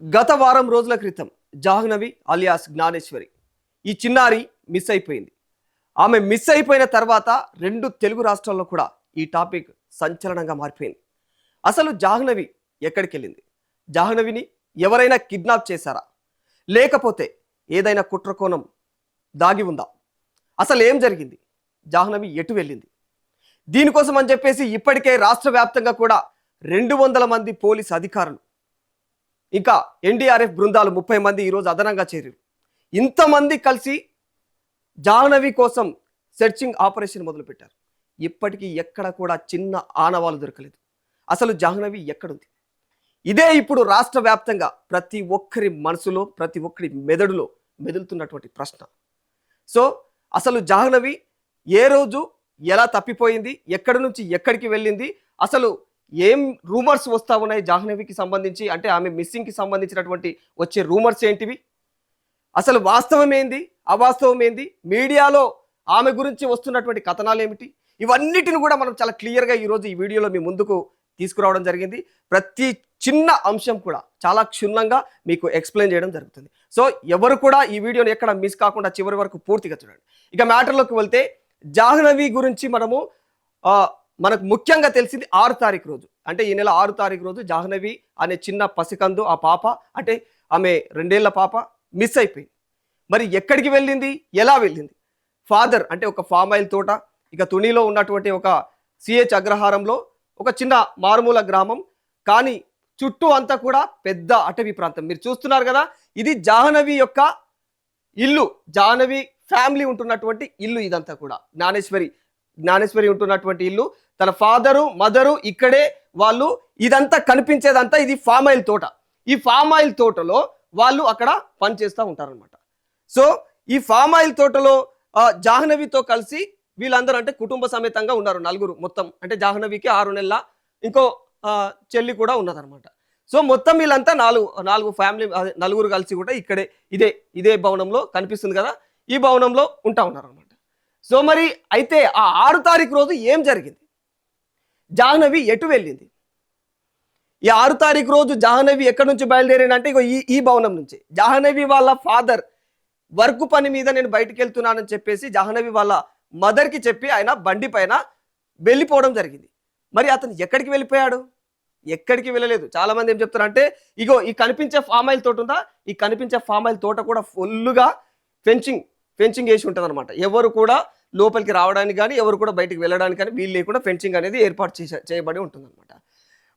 గత వారం రోజుల క్రితం జాహ్నవి అలియాస్ జ్ఞానేశ్వరి ఈ చిన్నారి మిస్ అయిపోయింది. ఆమె మిస్ అయిపోయిన తర్వాత 2 తెలుగు రాష్ట్రాల్లో కూడా ఈ టాపిక్ సంచలనంగా మారిపోయింది. అసలు జాహ్నవి ఎక్కడికి వెళ్ళింది? జాహ్నవిని ఎవరైనా కిడ్నాప్ చేశారా? లేకపోతే ఏదైనా కుట్రకోణం దాగి ఉందా? అసలు ఏం జరిగింది? జాహ్నవి ఎటు వెళ్ళింది? దీనికోసం అని చెప్పేసి ఇప్పటికే రాష్ట్ర వ్యాప్తంగా కూడా 200 మంది పోలీస్ అధికారులు ఇంకా ఎన్డీఆర్ఎఫ్ బృందాలు 30 మంది ఈరోజు అదనంగా చేరారు. ఇంతమంది కలిసి జాహ్నవి కోసం సెర్చింగ్ ఆపరేషన్ మొదలుపెట్టారు. ఇప్పటికీ ఎక్కడ కూడా చిన్న ఆనవాలు దొరకలేదు. అసలు జాహ్నవి ఎక్కడుంది? ఇదే ఇప్పుడు రాష్ట్ర వ్యాప్తంగా ప్రతి ఒక్కరి మనసులో, ప్రతి ఒక్కరి మెదడులో మెదులుతున్నటువంటి ప్రశ్న. సో అసలు జాహ్నవి ఏ రోజు ఎలా తప్పిపోయింది? ఎక్కడి నుంచి ఎక్కడికి వెళ్ళింది? అసలు ఏం రూమర్స్ వస్తూ ఉన్నాయి జాహ్నవికి సంబంధించి? అంటే ఆమె మిస్సింగ్కి సంబంధించినటువంటి వచ్చే రూమర్స్ ఏంటివి? అసలు వాస్తవం ఏంది, అవాస్తవం ఏంది? మీడియాలో ఆమె గురించి వస్తున్నటువంటి కథనాలు ఏమిటి? ఇవన్నిటిని కూడా మనం చాలా క్లియర్గా ఈరోజు ఈ వీడియోలో మీ ముందుకు తీసుకురావడం జరిగింది. ప్రతి చిన్న అంశం కూడా చాలా క్షుణ్ణంగా మీకు ఎక్స్ప్లెయిన్ చేయడం జరుగుతుంది. సో ఎవరు కూడా ఈ వీడియోని ఎక్కడ మిస్ కాకుండా చివరి వరకు పూర్తిగా చూడండి. ఇక మ్యాటర్లోకి వెళ్తే జాహ్నవి గురించి మనకు ముఖ్యంగా తెలిసింది 6 తారీఖు రోజు, అంటే ఈ నెల 6 తారీఖు రోజు జాహ్నవి అనే చిన్న పసికందు, ఆ పాప అంటే ఆమె 2 ఏళ్ల పాప మిస్ అయిపోయింది. మరి ఎక్కడికి వెళ్ళింది, ఎలా వెళ్ళింది? ఫాదర్ అంటే ఒక ఫామ్ ఆయిల్ తోట, ఇక తునిలో ఉన్నటువంటి ఒక సిహెచ్ అగ్రహారంలో ఒక చిన్న మారుమూల గ్రామం, కానీ చుట్టూ అంతా కూడా పెద్ద అటవీ ప్రాంతం. మీరు చూస్తున్నారు కదా, ఇది జాహ్నవి యొక్క ఇల్లు, జాహ్నవి ఫ్యామిలీ ఉంటున్నటువంటి ఇల్లు. ఇదంతా కూడా జ్ఞానేశ్వరి ఉంటున్నటువంటి ఇల్లు. తన ఫాదరు, మదరు ఇక్కడే వాళ్ళు. ఇదంతా కనిపించేదంతా ఇది ఫామ్ ఆయిల్ తోట. ఈ ఫామ్ ఆయిల్ తోటలో వాళ్ళు అక్కడ పనిచేస్తూ ఉంటారనమాట. సో ఈ ఫామ్ ఆయిల్ తోటలో జాహ్నవితో కలిసి వీళ్ళందరూ అంటే కుటుంబ సమేతంగా ఉన్నారు, 4 మొత్తం. అంటే జాహ్నవికి 6 నెలల ఇంకో చెల్లి కూడా ఉన్నదనమాట. సో మొత్తం వీళ్ళంతా 4 ఫ్యామిలీ, 4 కలిసి కూడా ఇక్కడే ఇదే భవనంలో కనిపిస్తుంది కదా, ఈ భవనంలో ఉంటా ఉన్నారనమాట. సో మరి అయితే ఆ 6 తారీఖు రోజు ఏం జరిగింది? జాహ్నవి ఎటు వెళ్ళింది? ఈ 6 తారీఖు రోజు జాహ్నవి ఎక్కడి నుంచి బయలుదేరిందంటే ఇగో ఈ భవనం నుంచి. జాహ్నవి వాళ్ళ ఫాదర్ వర్క్ పని మీద నేను బయటికి వెళ్తున్నానని చెప్పేసి జాహ్నవి వాళ్ళ మదర్కి చెప్పి ఆయన బండి పైన వెళ్ళిపోవడం జరిగింది. మరి అతను ఎక్కడికి వెళ్ళిపోయాడు? ఎక్కడికి వెళ్ళలేదు. చాలా మంది ఏం చెప్తారంటే ఇగో ఈ కనిపించే ఫామ్ ఆయిల్ తోట ఉందా, ఈ కనిపించే ఫామ్ ఆయిల్ తోట కూడా ఫుల్గా ఫెన్సింగ్ వేసి ఉంటుంది అనమాట. ఎవరు కూడా లోపలికి రావడానికి కానీ, ఎవరు కూడా బయటికి వెళ్ళడానికి కానీ వీళ్ళు లేకుండా ఫెన్సింగ్ అనేది ఏర్పాటు చేయబడి ఉంటుంది అనమాట.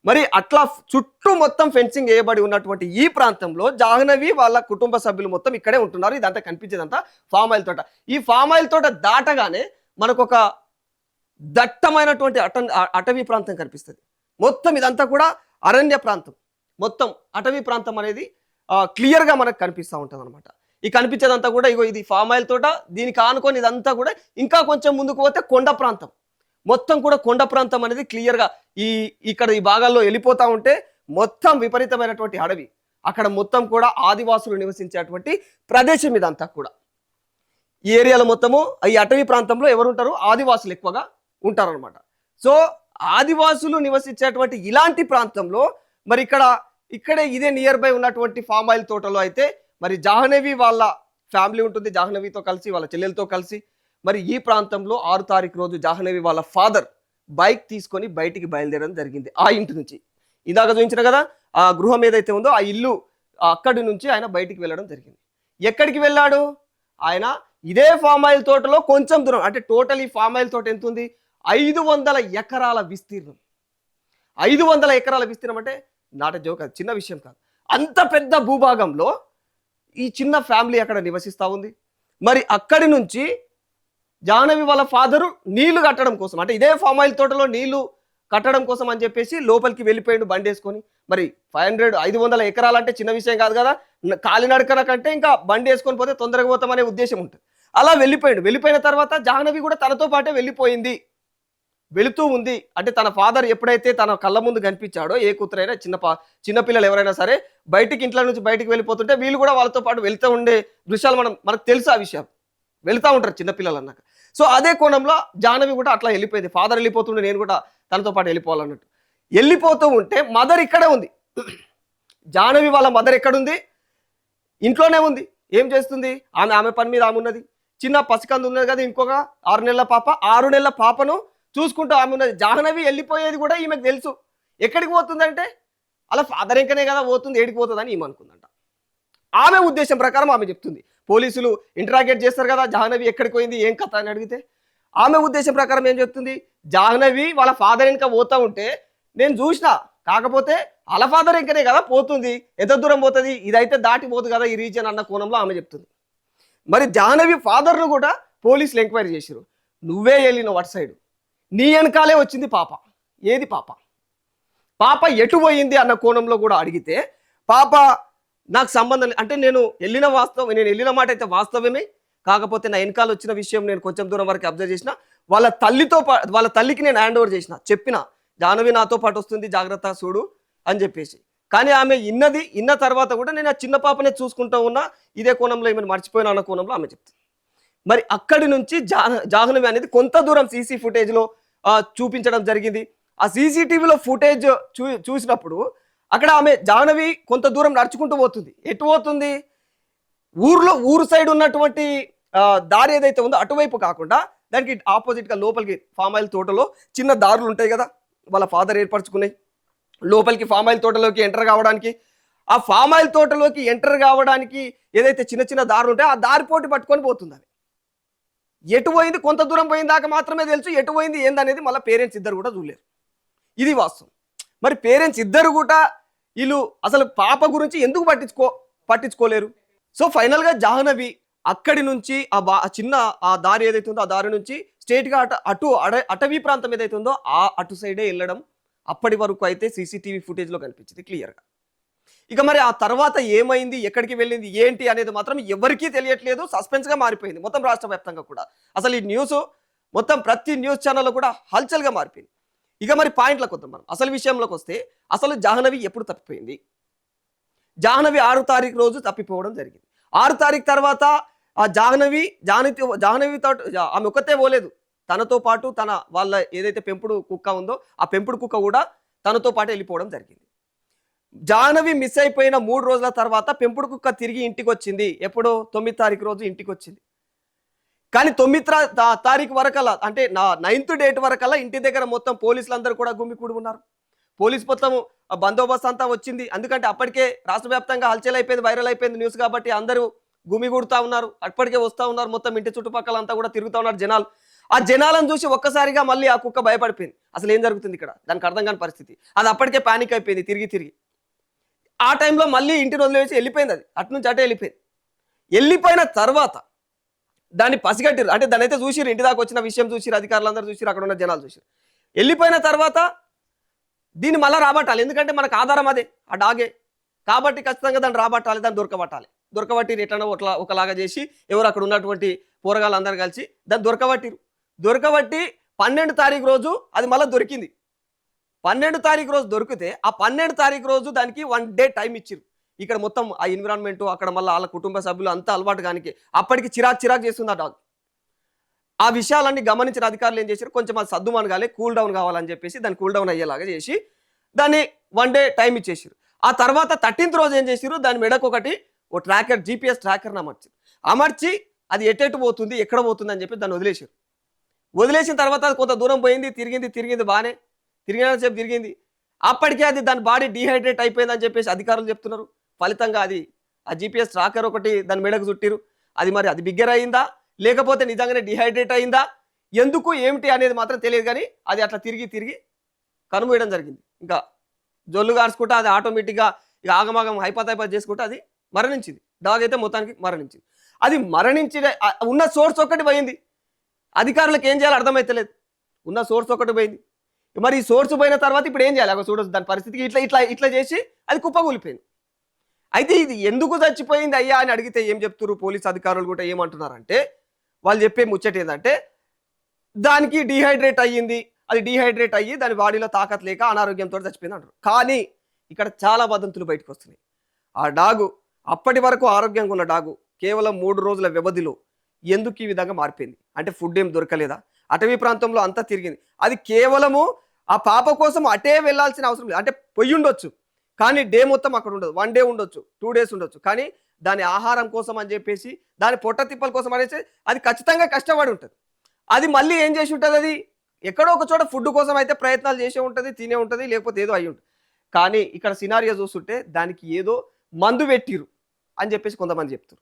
మరి అట్లా చుట్టూ మొత్తం ఫెన్సింగ్ వేయబడి ఉన్నటువంటి ఈ ప్రాంతంలో జాహ్నవి వాళ్ళ కుటుంబ సభ్యులు మొత్తం ఇక్కడే ఉంటున్నారు. ఇదంతా కనిపించేదంతా ఫామ్ ఆయిల్ తోట. ఈ ఫామ్ ఆయిల్ తోట దాటగానే మనకు ఒక దట్టమైనటువంటి అటవీ ప్రాంతం కనిపిస్తుంది. మొత్తం ఇదంతా కూడా అరణ్య ప్రాంతం, మొత్తం అటవీ ప్రాంతం అనేది క్లియర్గా మనకు కనిపిస్తూ ఉంటుంది అనమాట. ఈ కనిపించేదంతా కూడా ఇగో ఇది ఫామ్ ఆయిల్ తోట. దీనికి ఆనుకొని ఇదంతా కూడా ఇంకా కొంచెం ముందుకు పోతే కొండ ప్రాంతం, మొత్తం కూడా కొండ ప్రాంతం అనేది క్లియర్గా ఇక్కడ ఈ భాగాల్లో వెళ్ళిపోతూ ఉంటే మొత్తం విపరీతమైనటువంటి అడవి. అక్కడ మొత్తం కూడా ఆదివాసులు నివసించేటువంటి ప్రదేశం ఇదంతా కూడా. ఈ ఏరియాలో మొత్తము ఈ అటవీ ప్రాంతంలో ఎవరు ఉంటారు? ఆదివాసులు ఎక్కువగా ఉంటారనమాట. సో ఆదివాసులు నివసించేటువంటి ఇలాంటి ప్రాంతంలో మరి ఇక్కడే ఇదే నియర్ బై ఉన్నటువంటి ఫామ్ ఆయిల్ తోటలో అయితే మరి జాహ్నవి వాళ్ళ ఫ్యామిలీ ఉంటుంది, జాహ్నవితో కలిసి వాళ్ళ చెల్లెలతో కలిసి. మరి ఈ ప్రాంతంలో 6 తారీఖు రోజు జాహ్నవి వాళ్ళ ఫాదర్ బైక్ తీసుకొని బయటికి బయలుదేరడం జరిగింది. ఆ ఇంటి నుంచి ఇందాక చూపించిన కదా ఆ గృహం ఏదైతే ఉందో ఆ ఇల్లు, అక్కడి నుంచి ఆయన బయటికి వెళ్ళడం జరిగింది. ఎక్కడికి వెళ్ళాడు ఆయన? ఇదే ఫామ్ ఆయిల్ తోటలో కొంచెం దూరం, అంటే టోటల్ ఈ ఫామ్ ఆయిల్ తోట ఎంత ఉంది? 500 ఎకరాల విస్తీర్ణం. 500 ఎకరాల విస్తీర్ణం అంటే నాట జోక్, అది చిన్న విషయం కాదు. అంత పెద్ద భూభాగంలో ఈ చిన్న ఫ్యామిలీ అక్కడ నివసిస్తూ ఉంది. మరి అక్కడి నుంచి జాహ్నవి వాళ్ళ ఫాదరు నీళ్లు కట్టడం కోసం, అంటే ఇదే ఫామ్ ఆయిల్ తోటలో నీళ్లు కట్టడం కోసం అని చెప్పేసి లోపలికి వెళ్ళిపోయాడు బండి వేసుకొని. మరి 500 ఎకరాలు అంటే చిన్న విషయం కాదు కదా. కాలినడకన కంటే ఇంకా బండి వేసుకొని పోతే తొందరగా పోతామనే ఉద్దేశం ఉంటుంది. అలా వెళ్ళిపోయిన తర్వాత జాహ్నవి కూడా తనతో పాటే వెళుతూ ఉంది. అంటే తన ఫాదర్ ఎప్పుడైతే తన కళ్ళ ముందు కనిపించాడో, ఏ కూతురైనా చిన్నపిల్లలు ఎవరైనా సరే ఇంట్లో నుంచి బయటికి వెళ్ళిపోతుంటే వీళ్ళు కూడా వాళ్ళతో పాటు వెళ్తూ ఉండే దృశ్యాలు మనకు తెలుసు. ఆ విషయం వెళ్తూ ఉంటారు చిన్నపిల్లలు అన్నాక. సో అదే కోణంలో జాహ్నవి కూడా అట్లా వెళ్ళిపోయింది. ఫాదర్ వెళ్ళిపోతుండే నేను కూడా తనతో పాటు వెళ్ళిపోవాలన్నట్టు వెళ్ళిపోతూ ఉంటే మదర్ ఇక్కడే ఉంది. జాహ్నవి వాళ్ళ మదర్ ఎక్కడుంది? ఇంట్లోనే ఉంది. ఏం చేస్తుంది? ఆమె పని మీద ఆమె ఉన్నది. చిన్న పసికందు ఉన్నది కదా, ఇంకొక 6 నెలల పాప. 6 నెలల పాపను చూసుకుంటూ ఆమె ఉన్నది. జాహ్నవి వెళ్ళిపోయేది కూడా ఈమెకు తెలుసు. ఎక్కడికి పోతుందంటే అలా ఫాదర్ ఇంకనే కదా పోతుంది, ఏడికి పోతుంది అని ఈమె అనుకుందంట. ఆమె ఉద్దేశం ప్రకారం ఆమె చెప్తుంది. పోలీసులు ఇంటరాగేట్ చేస్తారు కదా, జాహ్నవి ఎక్కడికి పోయింది, ఏం కథ అని అడిగితే ఆమె ఉద్దేశం ప్రకారం ఏం చెప్తుంది? జాహ్నవి వాళ్ళ ఫాదర్ ఇంకా పోతా ఉంటే నేను చూసిన, కాకపోతే వాళ్ళ ఫాదర్ ఇంకనే కదా పోతుంది, ఎంత దూరం పోతుంది, ఇదైతే దాటిపోదు కదా ఈ రీజన్ అన్న కోణంలో ఆమె చెప్తుంది. మరి జాహ్నవి ఫాదర్ను కూడా పోలీసులు ఎంక్వైరీ చేశారు. నువ్వే వెళ్ళిన అటు సైడు, నీ వెనకాలే వచ్చింది పాప. ఏది పాప? పాప ఎటు పోయింది అన్న కోణంలో కూడా అడిగితే పాప నాకు సంబంధం అంటే నేను వెళ్ళిన మాట అయితే వాస్తవమే, కాకపోతే నా వెనకాల వచ్చిన విషయం నేను కొంచెం దూరం వరకు అబ్జర్వ్ చేసిన. వాళ్ళ తల్లికి నేను హ్యాండ్ ఓవర్ చేసిన, చెప్పిన జాహ్నవి నాతో పాటు వస్తుంది, జాగ్రత్త చూడు అని చెప్పేసి. కానీ ఆమె ఇన్న తర్వాత కూడా నేను ఆ చిన్న పాపనే చూసుకుంటూ ఉన్నా, ఇదే కోణంలో ఏమైనా మర్చిపోయినా అన్న కోణంలో ఆమె చెప్తుంది. మరి అక్కడి నుంచి జాహ్నవి అనేది కొంత దూరం సీసీ ఫుటేజ్లో చూపించడం జరిగింది. ఆ సీసీటీవీలో ఫుటేజ్ చూసినప్పుడు అక్కడ జాహ్నవి కొంత దూరం నడుచుకుంటూ పోతుంది. ఎటు పోతుంది? ఊరు సైడ్ ఉన్నటువంటి దారి ఏదైతే ఉందో అటువైపు కాకుండా దానికి ఆపోజిట్గా లోపలికి ఫామ్ ఆయిల్ తోటలో చిన్న దారులు ఉంటాయి కదా, వాళ్ళ ఫాదర్ ఏర్పరచుకున్నాయి. లోపలికి ఫామ్ ఆయిల్ తోటలోకి ఎంటర్ కావడానికి, ఆ ఫామ్ ఆయిల్ తోటలోకి ఎంటర్ కావడానికి ఏదైతే చిన్న చిన్న దారులు ఉంటాయో ఆ దారి పోటీ పట్టుకొని పోతుంది. అది ఎటు పోయింది? కొంత దూరం పోయిన దాకా మాత్రమే తెలుసు. ఎటు పోయింది ఏందనేది మళ్ళీ పేరెంట్స్ ఇద్దరు కూడా చూడలేరు. ఇది వాస్తవం. మరి పేరెంట్స్ ఇద్దరు కూడా వీళ్ళు అసలు పాప గురించి ఎందుకు పట్టించుకోలేరు? సో ఫైనల్గా జాహ్నవి అక్కడి నుంచి చిన్న దారి ఏదైతే ఉందో ఆ దారి నుంచి స్ట్రేట్గా అటవీ ప్రాంతం ఏదైతే ఉందో అటు సైడే వెళ్ళడం అప్పటి వరకు అయితే సీసీటీవీ ఫుటేజ్లో కనిపించింది క్లియర్గా. ఇక మరి ఆ తర్వాత ఏమైంది, ఎక్కడికి వెళ్ళింది, ఏంటి అనేది మాత్రం ఎవరికీ తెలియట్లేదు. సస్పెన్స్గా మారిపోయింది మొత్తం రాష్ట్ర వ్యాప్తంగా కూడా. అసలు ఈ న్యూస్ మొత్తం ప్రతి న్యూస్ ఛానల్లో కూడా హల్చల్గా మారిపోయింది. ఇక మరి పాయింట్లకు వద్దాం మనం. అసలు విషయంలోకి వస్తే అసలు జాహ్నవి ఎప్పుడు తప్పిపోయింది? జాహ్నవి 6 తారీఖు రోజు తప్పిపోవడం జరిగింది. 6 తారీఖు తర్వాత ఆ జాహ్నవితో ఆమె ఒక్కతే పోలేదు, తనతో పాటు వాళ్ళ ఏదైతే పెంపుడు కుక్క ఉందో ఆ పెంపుడు కుక్క కూడా తనతో పాటు వెళ్ళిపోవడం జరిగింది. జాహ్నవి మిస్ అయిపోయిన 3 రోజుల తర్వాత పెంపుడు కుక్క తిరిగి ఇంటికి వచ్చింది. ఎప్పుడో 9 తారీఖు రోజు ఇంటికి వచ్చింది. కానీ 9 తారీఖు వరకల్లా అంటే 9th డేట్ వరకల్లా ఇంటి దగ్గర మొత్తం పోలీసులందరూ కూడా గుమికూడి ఉన్నారు. పోలీస్ మొత్తం బందోబస్తు అంతా వచ్చింది. ఎందుకంటే అప్పటికే రాష్ట్ర వ్యాప్తంగా హల్చల్ అయిపోయింది, వైరల్ అయిపోయింది న్యూస్ కాబట్టి అందరూ గుమిగూడుతూ ఉన్నారు. అప్పటికే వస్తూ ఉన్నారు, మొత్తం ఇంటి చుట్టుపక్కల అంతా కూడా తిరుగుతూ ఉన్నారు జనాలు. ఆ జనాలను చూసి ఒక్కసారిగా మళ్ళీ ఆ కుక్క భయపడిపోయింది. అసలు ఏం జరుగుతుంది ఇక్కడ, దానికి అర్థం కాని పరిస్థితి. అది అప్పటికే పానిక్ అయిపోయింది తిరిగి. ఆ టైంలో మళ్ళీ ఇంటిని వదిలేసి వెళ్ళిపోయింది. అది అటు నుంచి అటే వెళ్ళిపోయింది. వెళ్ళిపోయిన తర్వాత దాన్ని పసిగట్టిరు, అంటే దాన్ని అయితే చూసిరు, ఇంటి దాకా వచ్చిన విషయం చూసిరు, అధికారులందరూ చూసిరు, అక్కడ ఉన్న జనాలు చూసిరు. వెళ్ళిపోయిన తర్వాత దీన్ని మళ్ళీ రాబట్టాలి, ఎందుకంటే మనకు ఆధారం అదే ఆ డాగే కాబట్టి ఖచ్చితంగా దాన్ని రాబట్టాలి, దాన్ని దొరకబట్టి ఎట్లనో ఒకలాగా చేసి ఎవరు అక్కడ ఉన్నటువంటి పోరగాళ్ళు అందరు కలిసి దాన్ని దొరకబట్టి 12 తారీఖు రోజు అది మళ్ళీ దొరికింది. 12 తారీఖు రోజు దొరికితే ఆ 12 తారీఖు రోజు దానికి 1 డే టైం ఇచ్చిరు. ఇక్కడ మొత్తం ఆ ఎన్విరాన్మెంట్ అక్కడ మళ్ళీ వాళ్ళ కుటుంబ సభ్యులు అంతా అలవాటు కానికి అప్పటికి చిరాకు చేస్తుంది ఆ డాగ్. ఆ విషయాలన్నీ గమనించిన అధికారులు ఏం చేశారు, కొంచెం అది సర్దుమాను కాలే, కూల్ డౌన్ కావాలని చెప్పేసి దాన్ని కూల్ డౌన్ అయ్యేలాగా చేసి దాన్ని 1 డే టైం ఇచ్చేసారు. ఆ తర్వాత 13th రోజు ఏం చేసారు, దాని మెడకు ఓ ట్రాకర్ GPS ట్రాకర్ని అమర్చి అది ఎటు పోతుంది, ఎక్కడ పోతుంది అని చెప్పి దాన్ని వదిలేసిన తర్వాత అది కొంత దూరం పోయింది, తిరిగింది బాగానే తిరిగినంతసేపు తిరిగింది. అప్పటికే అది దాని బాడీ డీహైడ్రేట్ అయిపోయిందని చెప్పేసి అధికారులు చెప్తున్నారు. ఫలితంగా అది ఆ GPS ట్రాకర్ ఒకటి దాని మెడకు చుట్టిరు. అది బిగ్గర్ అయిందా లేకపోతే నిజంగానే డిహైడ్రేట్ అయిందా, ఎందుకు ఏమిటి అనేది మాత్రం తెలియదు. కానీ అది అట్లా తిరిగి కనుమూయడం జరిగింది. ఇంకా జొల్లు గార్చుకుంటా అది ఆటోమేటిక్గా ఇక ఆగమాగం హైపత్ చేసుకుంటా అది మరణించింది. డాగ్ అయితే మొత్తానికి మరణించింది. అది మరణించిన ఉన్న సోర్స్ ఒక్కటి పోయింది. అధికారులకు ఏం చేయాలో అర్థమైతలేదు. ఉన్న సోర్స్ ఒకటి పోయింది. మరి ఈ సోర్స్ పోయిన తర్వాత ఇప్పుడు ఏం చేయాలి? చూడొచ్చు దాని పరిస్థితికి ఇట్లా చేసి అది కుప్పకూలిపోయింది. అయితే ఇది ఎందుకు చచ్చిపోయింది అయ్యా అని అడిగితే ఏం చెప్తున్నారు పోలీస్ అధికారులు కూడా ఏమంటున్నారంటే, వాళ్ళు చెప్పే ముచ్చట ఏంటంటే దానికి డీహైడ్రేట్ అయ్యింది, అది డీహైడ్రేట్ అయ్యి దాని బాడీలో తాకత్ లేక అనారోగ్యంతో చచ్చిపోయింది అంటారు. కానీ ఇక్కడ చాలా వదంతులు బయటకు వస్తున్నాయి. ఆ డాగు అప్పటి వరకు ఆరోగ్యంగా ఉన్న డాగు కేవలం 3 రోజుల వ్యవధిలో ఎందుకు ఈ విధంగా మారిపోయింది అంటే ఫుడ్ ఏం దొరకలేదా, అటవీ ప్రాంతంలో అంతా తిరిగింది. అది కేవలము ఆ పాప కోసం అటే వెళ్లాల్సిన అవసరం లేదు, అంటే పొయ్యి ఉండొచ్చు కానీ డే మొత్తం అక్కడ ఉండదు, 1 డే ఉండొచ్చు, 2 డేస్ ఉండొచ్చు, కానీ దాని ఆహారం కోసం అని చెప్పేసి దాని పొట్ట తిప్పల కోసం అనేసి అది ఖచ్చితంగా కష్టపడి ఉంటుంది. అది మళ్ళీ ఏం చేసి ఉంటుంది, అది ఎక్కడో ఒక చోట ఫుడ్ కోసం అయితే ప్రయత్నాలు చేసే ఉంటుంది, తినే ఉంటుంది, లేకపోతే ఏదో అయి ఉంటుంది. కానీ ఇక్కడ సినారియో చూస్తుంటే దానికి ఏదో మందు పెట్టిరు అని చెప్పేసి కొంతమంది చెప్తారు.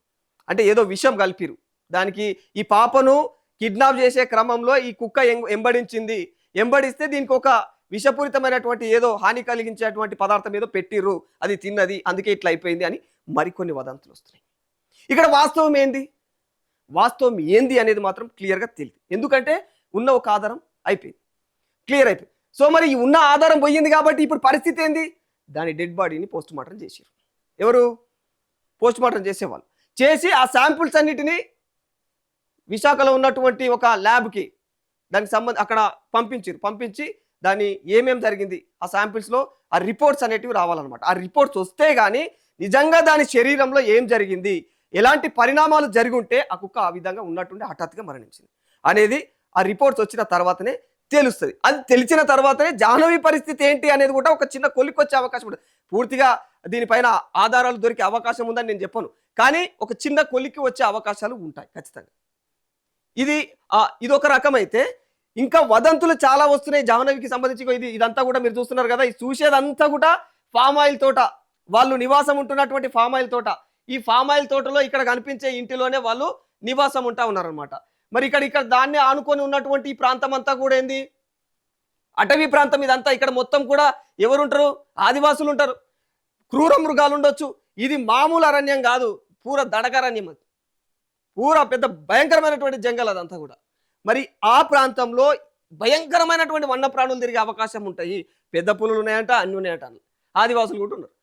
అంటే ఏదో విషం కలిపిరు దానికి. ఈ పాపను కిడ్నాప్ చేసే క్రమంలో ఈ కుక్క ఎంబడించింది, ఎంబడిస్తే దీనికి ఒక విషపూరితమైనటువంటి ఏదో హాని కలిగించేటువంటి పదార్థం ఏదో పెట్టిర్రు, అది తిన్నది, అందుకే ఇట్లా అయిపోయింది అని మరికొన్ని వదంతులు వస్తున్నాయి. ఇక్కడ వాస్తవం ఏంది అనేది మాత్రం క్లియర్గా తెలియదు. ఎందుకంటే ఉన్న ఒక ఆధారం అయిపోయింది, క్లియర్ అయిపోయింది. సో మరి ఈ ఉన్న ఆధారం పోయింది కాబట్టి ఇప్పుడు పరిస్థితి ఏంది, దాని డెడ్ బాడీని పోస్ట్ మార్టం చేసారు. ఎవరు పోస్ట్ మార్టం చేసేవాళ్ళు చేసి ఆ శాంపుల్స్ అన్నిటినీ విశాఖలో ఉన్నటువంటి ఒక ల్యాబ్కి దానికి అక్కడ పంపించి దాన్ని ఏమేమి జరిగింది ఆ శాంపిల్స్లో ఆ రిపోర్ట్స్ అనేటివి రావాలన్నమాట. ఆ రిపోర్ట్స్ వస్తే కానీ నిజంగా దాని శరీరంలో ఏం జరిగింది, ఎలాంటి పరిణామాలు జరిగి ఉంటే ఆ కుక్క ఆ విధంగా ఉన్నట్టుండి హఠాత్తుగా మరణించింది అనేది ఆ రిపోర్ట్స్ వచ్చిన తర్వాతనే తెలుస్తుంది. అది తెలిసిన తర్వాతనే జాహ్నవి పరిస్థితి ఏంటి అనేది కూడా ఒక చిన్న కొలిక్కి వచ్చే అవకాశం ఉంటుంది. పూర్తిగా దీనిపైన ఆధారాలు దొరికే అవకాశం ఉందని నేను చెప్పను, కానీ ఒక చిన్న కొలిక్కి వచ్చే అవకాశాలు ఉంటాయి ఖచ్చితంగా. ఇది ఒక రకం అయితే ఇంకా వదంతులు చాలా వస్తున్నాయి జాహ్నవికి సంబంధించి. ఇదంతా కూడా మీరు చూస్తున్నారు కదా, చూసేదంతా కూడా ఫామ్ ఆయిల్ తోట, వాళ్ళు నివాసం ఉంటున్నటువంటి ఫామ్ ఆయిల్ తోట. ఈ ఫామ్ ఆయిల్ తోటలో ఇక్కడ కనిపించే ఇంటిలోనే వాళ్ళు నివాసం ఉంటా ఉన్నారనమాట. మరి ఇక్కడ దాన్ని ఆనుకొని ఉన్నటువంటి ఈ ప్రాంతం అంతా కూడా ఏంది, అటవీ ప్రాంతం ఇదంతా. ఇక్కడ మొత్తం కూడా ఎవరు ఉంటారు, ఆదివాసులు ఉంటారు, క్రూర మృగాలు ఉండొచ్చు. ఇది మామూలు అరణ్యం కాదు, పూర దడకరణ్యం, అది పూర పెద్ద భయంకరమైనటువంటి జంగల్ అదంతా కూడా. మరి ఆ ప్రాంతంలో భయంకరమైనటువంటి వన్య ప్రాణులు తిరిగే అవకాశం ఉంటాయి. పెద్ద పులులు ఉన్నాయంట, అన్ని ఉన్నాయంట, ఆదివాసులు కూడా ఉన్నారు.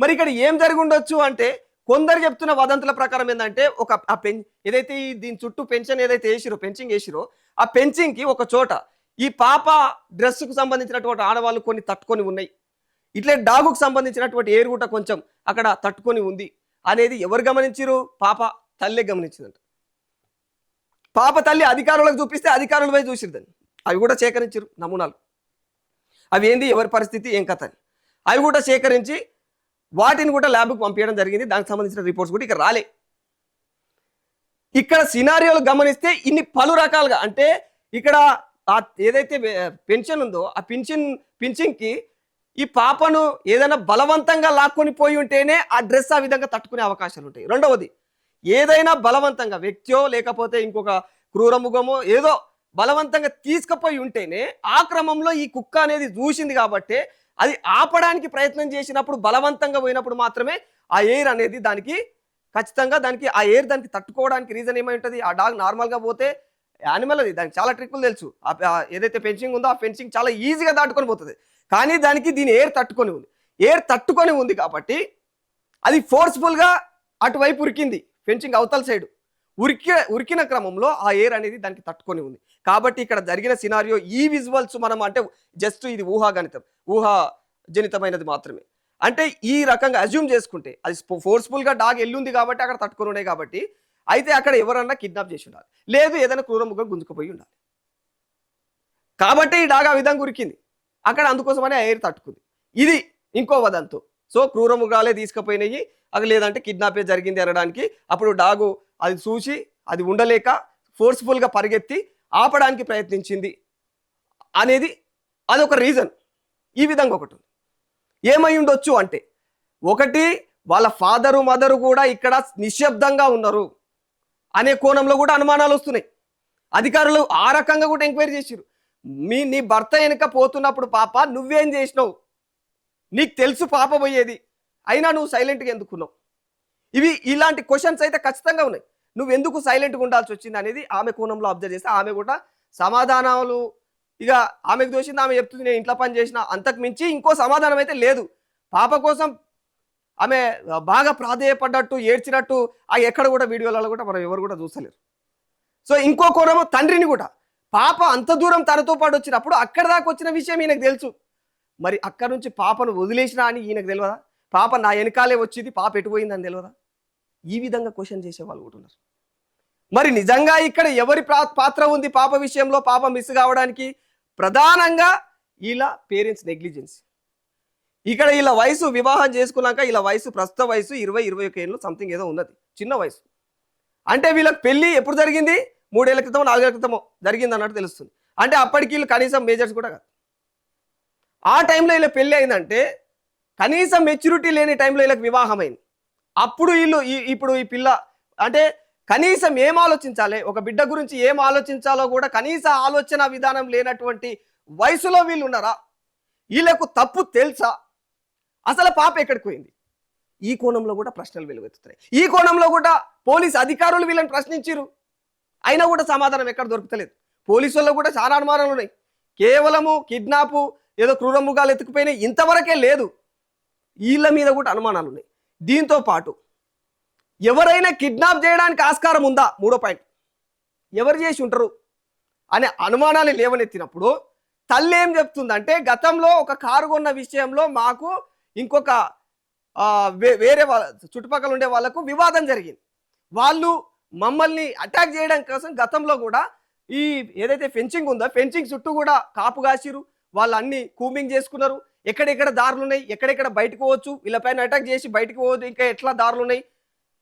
మరి ఇక్కడ ఏం జరిగి ఉండొచ్చు అంటే కొందరు చెప్తున్న వదంతుల ప్రకారం ఏంటంటే ఏదైతే దీని చుట్టూ పెంచింగ్ వేసిరో ఆ పెంచింగ్కి ఒక చోట ఈ పాప డ్రెస్కు సంబంధించినటువంటి ఆడవాళ్ళు కొన్ని తట్టుకొని ఉన్నాయి, ఇట్లే డాగుకు సంబంధించినటువంటి ఏరుగుట కొంచెం అక్కడ తట్టుకొని ఉంది అనేది ఎవరు గమనించారు, పాప తల్లి గమనించిందంట. పాప తల్లి అధికారులకు చూపిస్తే అధికారులు పోయి చూసిరు, అవి కూడా సేకరించారు నమూనాలు. అవి ఏంది, ఎవరి పరిస్థితి, ఏం కథ అని అవి కూడా సేకరించి వాటిని కూడా ల్యాబ్కి పంపించడం జరిగింది. దానికి సంబంధించిన రిపోర్ట్స్ కూడా ఇక్కడ రాలే. ఇక్కడ సినారియోలు గమనిస్తే ఇన్ని పలు రకాలుగా, అంటే ఇక్కడ ఏదైతే పెన్షన్ ఉందో ఆ పింఛన్కి ఈ పాపను ఏదైనా బలవంతంగా లాక్కొని పోయి ఉంటేనే ఆ డ్రెస్ ఆ విధంగా తట్టుకునే అవకాశాలు ఉంటాయి. రెండవది, ఏదైనా బలవంతంగా వ్యక్తియో లేకపోతే ఇంకొక క్రూరముఖమో ఏదో బలవంతంగా తీసుకుపోయి ఉంటేనే ఆ క్రమంలో ఈ కుక్క అనేది చూసింది కాబట్టి అది ఆపడానికి ప్రయత్నం చేసినప్పుడు బలవంతంగా పోయినప్పుడు మాత్రమే ఆ ఎయిర్ అనేది దానికి ఖచ్చితంగా ఆ ఎయిర్ దానికి తట్టుకోవడానికి రీజన్ ఏమై ఉంటుంది. ఆ డాగ్ నార్మల్గా పోతే యానిమల్ అది, దానికి చాలా ట్రిక్కులు తెలుసు. ఏదైతే ఫెన్సింగ్ ఉందో ఆ ఫెన్సింగ్ చాలా ఈజీగా దాటుకొని పోతుంది, కానీ దానికి దీని ఎయిర్ తట్టుకొని ఉంది కాబట్టి అది ఫోర్స్ఫుల్గా అటువైపు ఉరికింది. ఫెన్సింగ్ అవతల సైడ్ ఉరికిన క్రమంలో ఆ ఎయిర్ అనేది దానికి తట్టుకొని ఉంది కాబట్టి ఇక్కడ జరిగిన సినారియో ఈ విజువల్స్ మనం అంటే జస్ట్ ఇది ఊహాజనితమైనది మాత్రమే. అంటే ఈ రకంగా అజ్యూమ్ చేసుకుంటే అది ఫోర్స్ఫుల్గా డాగ్ ఎల్లుంది కాబట్టి అక్కడ తట్టుకొని ఉన్నాయి కాబట్టి అయితే అక్కడ ఎవరన్నా కిడ్నాప్ చేసి ఉండాలి, లేదు ఏదైనా క్రూరముగా గుంజుకుపోయి ఉండాలి కాబట్టి ఈ డాగ్ ఆ విధంగా ఉరికింది అక్కడ, అందుకోసమనే ఆ ఎయిర్ తట్టుకుంది. ఇది ఇంకో వదంతు. సో క్రూరముగాలే తీసుకుపోయినాయి అది, లేదంటే కిడ్నాపే జరిగింది అనడానికి. అప్పుడు డాగు అది చూసి అది ఉండలేక ఫోర్స్ఫుల్గా పరిగెత్తి ఆపడానికి ప్రయత్నించింది అనేది అదొక రీజన్. ఈ విధంగా ఒకటి ఏమై ఉండొచ్చు అంటే, ఒకటి వాళ్ళ ఫాదరు మదరు కూడా ఇక్కడ నిశ్శబ్దంగా ఉన్నారు అనే కోణంలో కూడా అనుమానాలు వస్తున్నాయి. అధికారులు ఆ రకంగా కూడా ఎంక్వైరీ చేసిరు. నీ భర్త వెనుక పోతున్నప్పుడు పాప నువ్వేం చేసినావు, నీకు తెలుసు పాప పోయేది, అయినా నువ్వు సైలెంట్గా ఎందుకున్నావు. ఇలాంటి క్వశ్చన్స్ అయితే ఖచ్చితంగా ఉన్నాయి. నువ్వు ఎందుకు సైలెంట్గా ఉండాల్సి వచ్చింది అనేది ఆమె కోణంలో అబ్జర్వ్ చేస్తే ఆమె కూడా సమాధానాలు ఇక ఆమెకు దోషింది ఆమె చెప్తుంది, నేను ఇంట్లో పని చేసిన, అంతకు మించి ఇంకో సమాధానం అయితే లేదు. పాప కోసం ఆమె బాగా ప్రాధేయపడ్డట్టు ఏడ్చినట్టు ఎక్కడ కూడా వీడియోలలో కూడా మనం ఎవరు కూడా చూస్తలేరు. సో ఇంకో కోణము తండ్రిని కూడా, పాప అంత దూరం తనతో పాటు వచ్చినప్పుడు అక్కడ దాకా వచ్చిన విషయం ఈయనకు తెలుసు, మరి అక్కడ నుంచి పాపను వదిలేసినా అని ఈయనకు తెలియదా, పాప నా వెనకాలే వచ్చింది పాప ఎటుపోయిందని తెలియదా. ఈ విధంగా క్వశ్చన్ చేసే వాళ్ళు కూడా ఉన్నారు. మరి నిజంగా ఇక్కడ ఎవరి పాత్ర ఉంది పాప విషయంలో, పాప మిస్ కావడానికి? ప్రధానంగా ఇలా పేరెంట్స్ నెగ్లిజెన్స్. ఇక్కడ ఇలా వయసు వివాహం చేసుకున్నాక ఇలా వయసు ప్రస్తుత వయసు 20-21 ఏళ్ళు సంథింగ్ ఏదో ఉన్నది, చిన్న వయసు. అంటే వీళ్ళకి పెళ్లి ఎప్పుడు జరిగింది? 3 ఏళ్ల క్రితమో 4 ఏళ్ల క్రితమో జరిగింది అన్నట్టు తెలుస్తుంది. అంటే అప్పటికి వీళ్ళు కనీసం మేజర్స్ కూడా కాదు. ఆ టైంలో వీళ్ళ పెళ్లి అయిందంటే కనీసం మెచ్యూరిటీ లేని టైంలో వీళ్ళకి వివాహం అయింది. అప్పుడు వీళ్ళు ఇప్పుడు ఈ పిల్ల అంటే కనీసం ఏం ఆలోచించాలి, ఒక బిడ్డ గురించి ఏం ఆలోచించాలో కూడా కనీస ఆలోచన విధానం లేనటువంటి వయసులో వీళ్ళు ఉన్నారా? వీళ్ళకు తప్పు తెలుసా? అసలు పాప ఎక్కడికి పోయింది? ఈ కోణంలో కూడా ప్రశ్నలు వెలువెత్తుతాయి. ఈ కోణంలో కూడా పోలీస్ అధికారులు వీళ్ళని ప్రశ్నించారు, అయినా కూడా సమాధానం ఎక్కడ దొరకలేదు. పోలీసుల్లో కూడా చాలా అనుమానాలు ఉన్నాయి. కేవలము కిడ్నాప్ ఏదో క్రూర మృగాలు ఎత్తుకుపోయినాయి ఇంతవరకే లేదు, వీళ్ళ మీద కూడా అనుమానాలు ఉన్నాయి. దీంతో పాటు ఎవరైనా కిడ్నాప్ చేయడానికి ఆస్కారం ఉందా? 3వ పాయింట్, ఎవరు చేసి ఉంటారు అనే అనుమానాలు లేవనెత్తినప్పుడు తల్లి ఏం చెప్తుందంటే, గతంలో ఒక కారు కొన్న విషయంలో మాకు ఇంకొక వేరే వాళ్ళ చుట్టుపక్కల ఉండే వాళ్ళకు వివాదం జరిగింది. వాళ్ళు మమ్మల్ని అటాక్ చేయడం కోసం గతంలో కూడా ఈ ఏదైతే ఫెన్సింగ్ ఉందో ఫెన్సింగ్ చుట్టూ కూడా కాపు కాసిరు, వాళ్ళు అన్ని కూమింగ్ చేసుకున్నారు. ఎక్కడెక్కడ దారులు ఉన్నాయి, ఎక్కడెక్కడ బయటకు పోవచ్చు, వీళ్ళపైన అటాక్ చేసి బయటకు పోవద్దు, ఇంకా ఎట్లా దారులు ఉన్నాయి,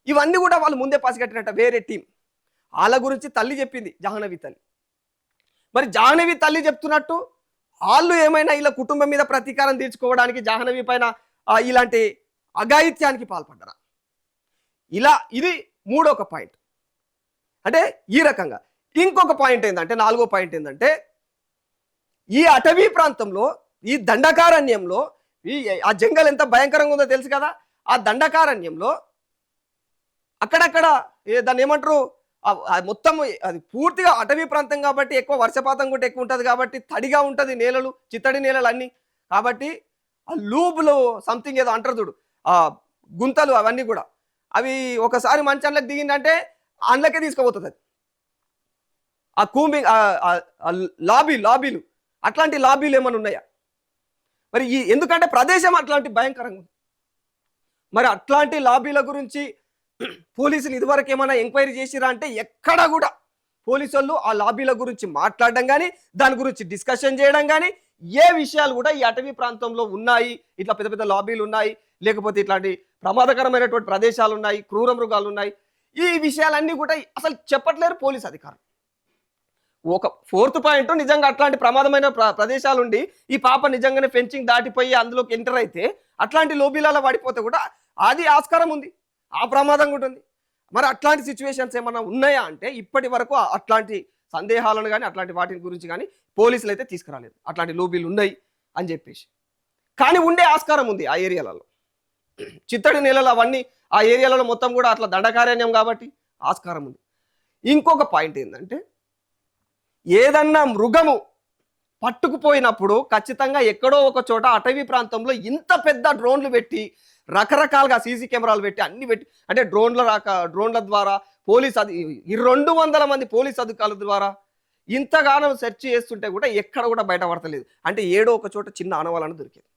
ఇవన్నీ కూడా వాళ్ళు ముందే పసిగట్టినట్ట వేరే టీం. వాళ్ళ గురించి తల్లి చెప్పింది, జాహ్నవి తల్లి. మరి జాహ్నవి తల్లి చెప్తున్నట్టు వాళ్ళు ఏమైనా ఇలా కుటుంబం మీద ప్రతీకారం తీర్చుకోవడానికి జాహ్నవి పైన ఇలాంటి అఘాయిత్యానికి పాల్పడ్డారా? ఇది 3వ పాయింట్. అంటే ఈ రకంగా ఇంకొక పాయింట్ ఏంటంటే, 4వ పాయింట్ ఏంటంటే, ఈ అటవీ ప్రాంతంలో ఈ దండకారణ్యంలో ఆ జంగల్ ఎంత భయంకరంగా ఉందో తెలుసు కదా. ఆ దండకారణ్యంలో అక్కడక్కడ దాన్ని ఏమంటారు, మొత్తం అది పూర్తిగా అటవీ ప్రాంతం కాబట్టి ఎక్కువ వర్షపాతం కూడా ఎక్కువ ఉంటుంది కాబట్టి తడిగా ఉంటుంది నేలలు, చిత్తడి నేలలు అన్నీ. కాబట్టి ఆ లూబులు సంథింగ్ ఏదో అంటారు చూడు, ఆ గుంతలు అవన్నీ కూడా అవి ఒకసారి మంచి అండ్లకు దిగిందంటే అండ్లకే తీసుకుపోతుంది అది. ఆ కూంబింగ్ లాబీలు అట్లాంటి లాబీలు ఏమైనా ఉన్నాయా మరి? ఎందుకంటే ప్రదేశం అట్లాంటి భయంకరంగా ఉంది. మరి అట్లాంటి లాబీల గురించి పోలీసులు ఇదివరకు ఏమైనా ఎంక్వైరీ చేసిరా అంటే ఎక్కడ కూడా పోలీసు వాళ్ళు ఆ లాబీల గురించి మాట్లాడడం కానీ దాని గురించి డిస్కషన్ చేయడం కానీ ఏ విషయాలు కూడా ఈ అటవీ ప్రాంతంలో ఉన్నాయి, ఇట్లా పెద్ద పెద్ద లాబీలు ఉన్నాయి, లేకపోతే ఇట్లాంటి ప్రమాదకరమైనటువంటి ప్రదేశాలు ఉన్నాయి, క్రూర మృగాలు ఉన్నాయి, ఈ విషయాలన్నీ కూడా అసలు చెప్పట్లేరు పోలీస్ అధికారులు. ఒక 4th పాయింట్, నిజంగా అట్లాంటి ప్రమాదమైన ప్రదేశాలు ఉండి ఈ పాప నిజంగానే ఫెన్సింగ్ దాటిపోయి అందులోకి ఎంటర్ అయితే అట్లాంటి లోబీలలో పడిపోతే కూడా అది ఆస్కారం ఉంది, ఆ ప్రమాదం కూడా ఉంది. మరి అట్లాంటి సిచ్యువేషన్స్ ఏమన్నా ఉన్నాయా అంటే ఇప్పటి వరకు అట్లాంటి సందేహాలను కానీ అట్లాంటి వాటి గురించి కానీ పోలీసులు అయితే తీసుకురాలేదు. అట్లాంటి లోబీలు ఉన్నాయి అని చెప్పేసి, కానీ ఉండే ఆస్కారం ఉంది ఆ ఏరియాలలో. చిత్తడి నేలలు అవన్నీ ఆ ఏరియాలలో మొత్తం కూడా అట్లా దండకారణ్యం కాబట్టి ఆస్కారం ఉంది. ఇంకొక పాయింట్ ఏంటంటే, ఏదన్నా మృగము పట్టుకుపోయినప్పుడు ఖచ్చితంగా ఎక్కడో ఒక చోట అటవీ ప్రాంతంలో ఇంత పెద్ద డ్రోన్లు పెట్టి రకరకాలుగా సీసీ కెమెరాలు పెట్టి అన్ని పెట్టి, అంటే డ్రోన్ల ద్వారా పోలీస్ 200 మంది పోలీస్ అధికారుల ద్వారా ఇంతగానో సెర్చ్ చేస్తుంటే కూడా ఎక్కడ కూడా బయటపడతలేదు. అంటే ఏడో ఒక చోట చిన్న ఆనవాళ్ళను దొరికేది,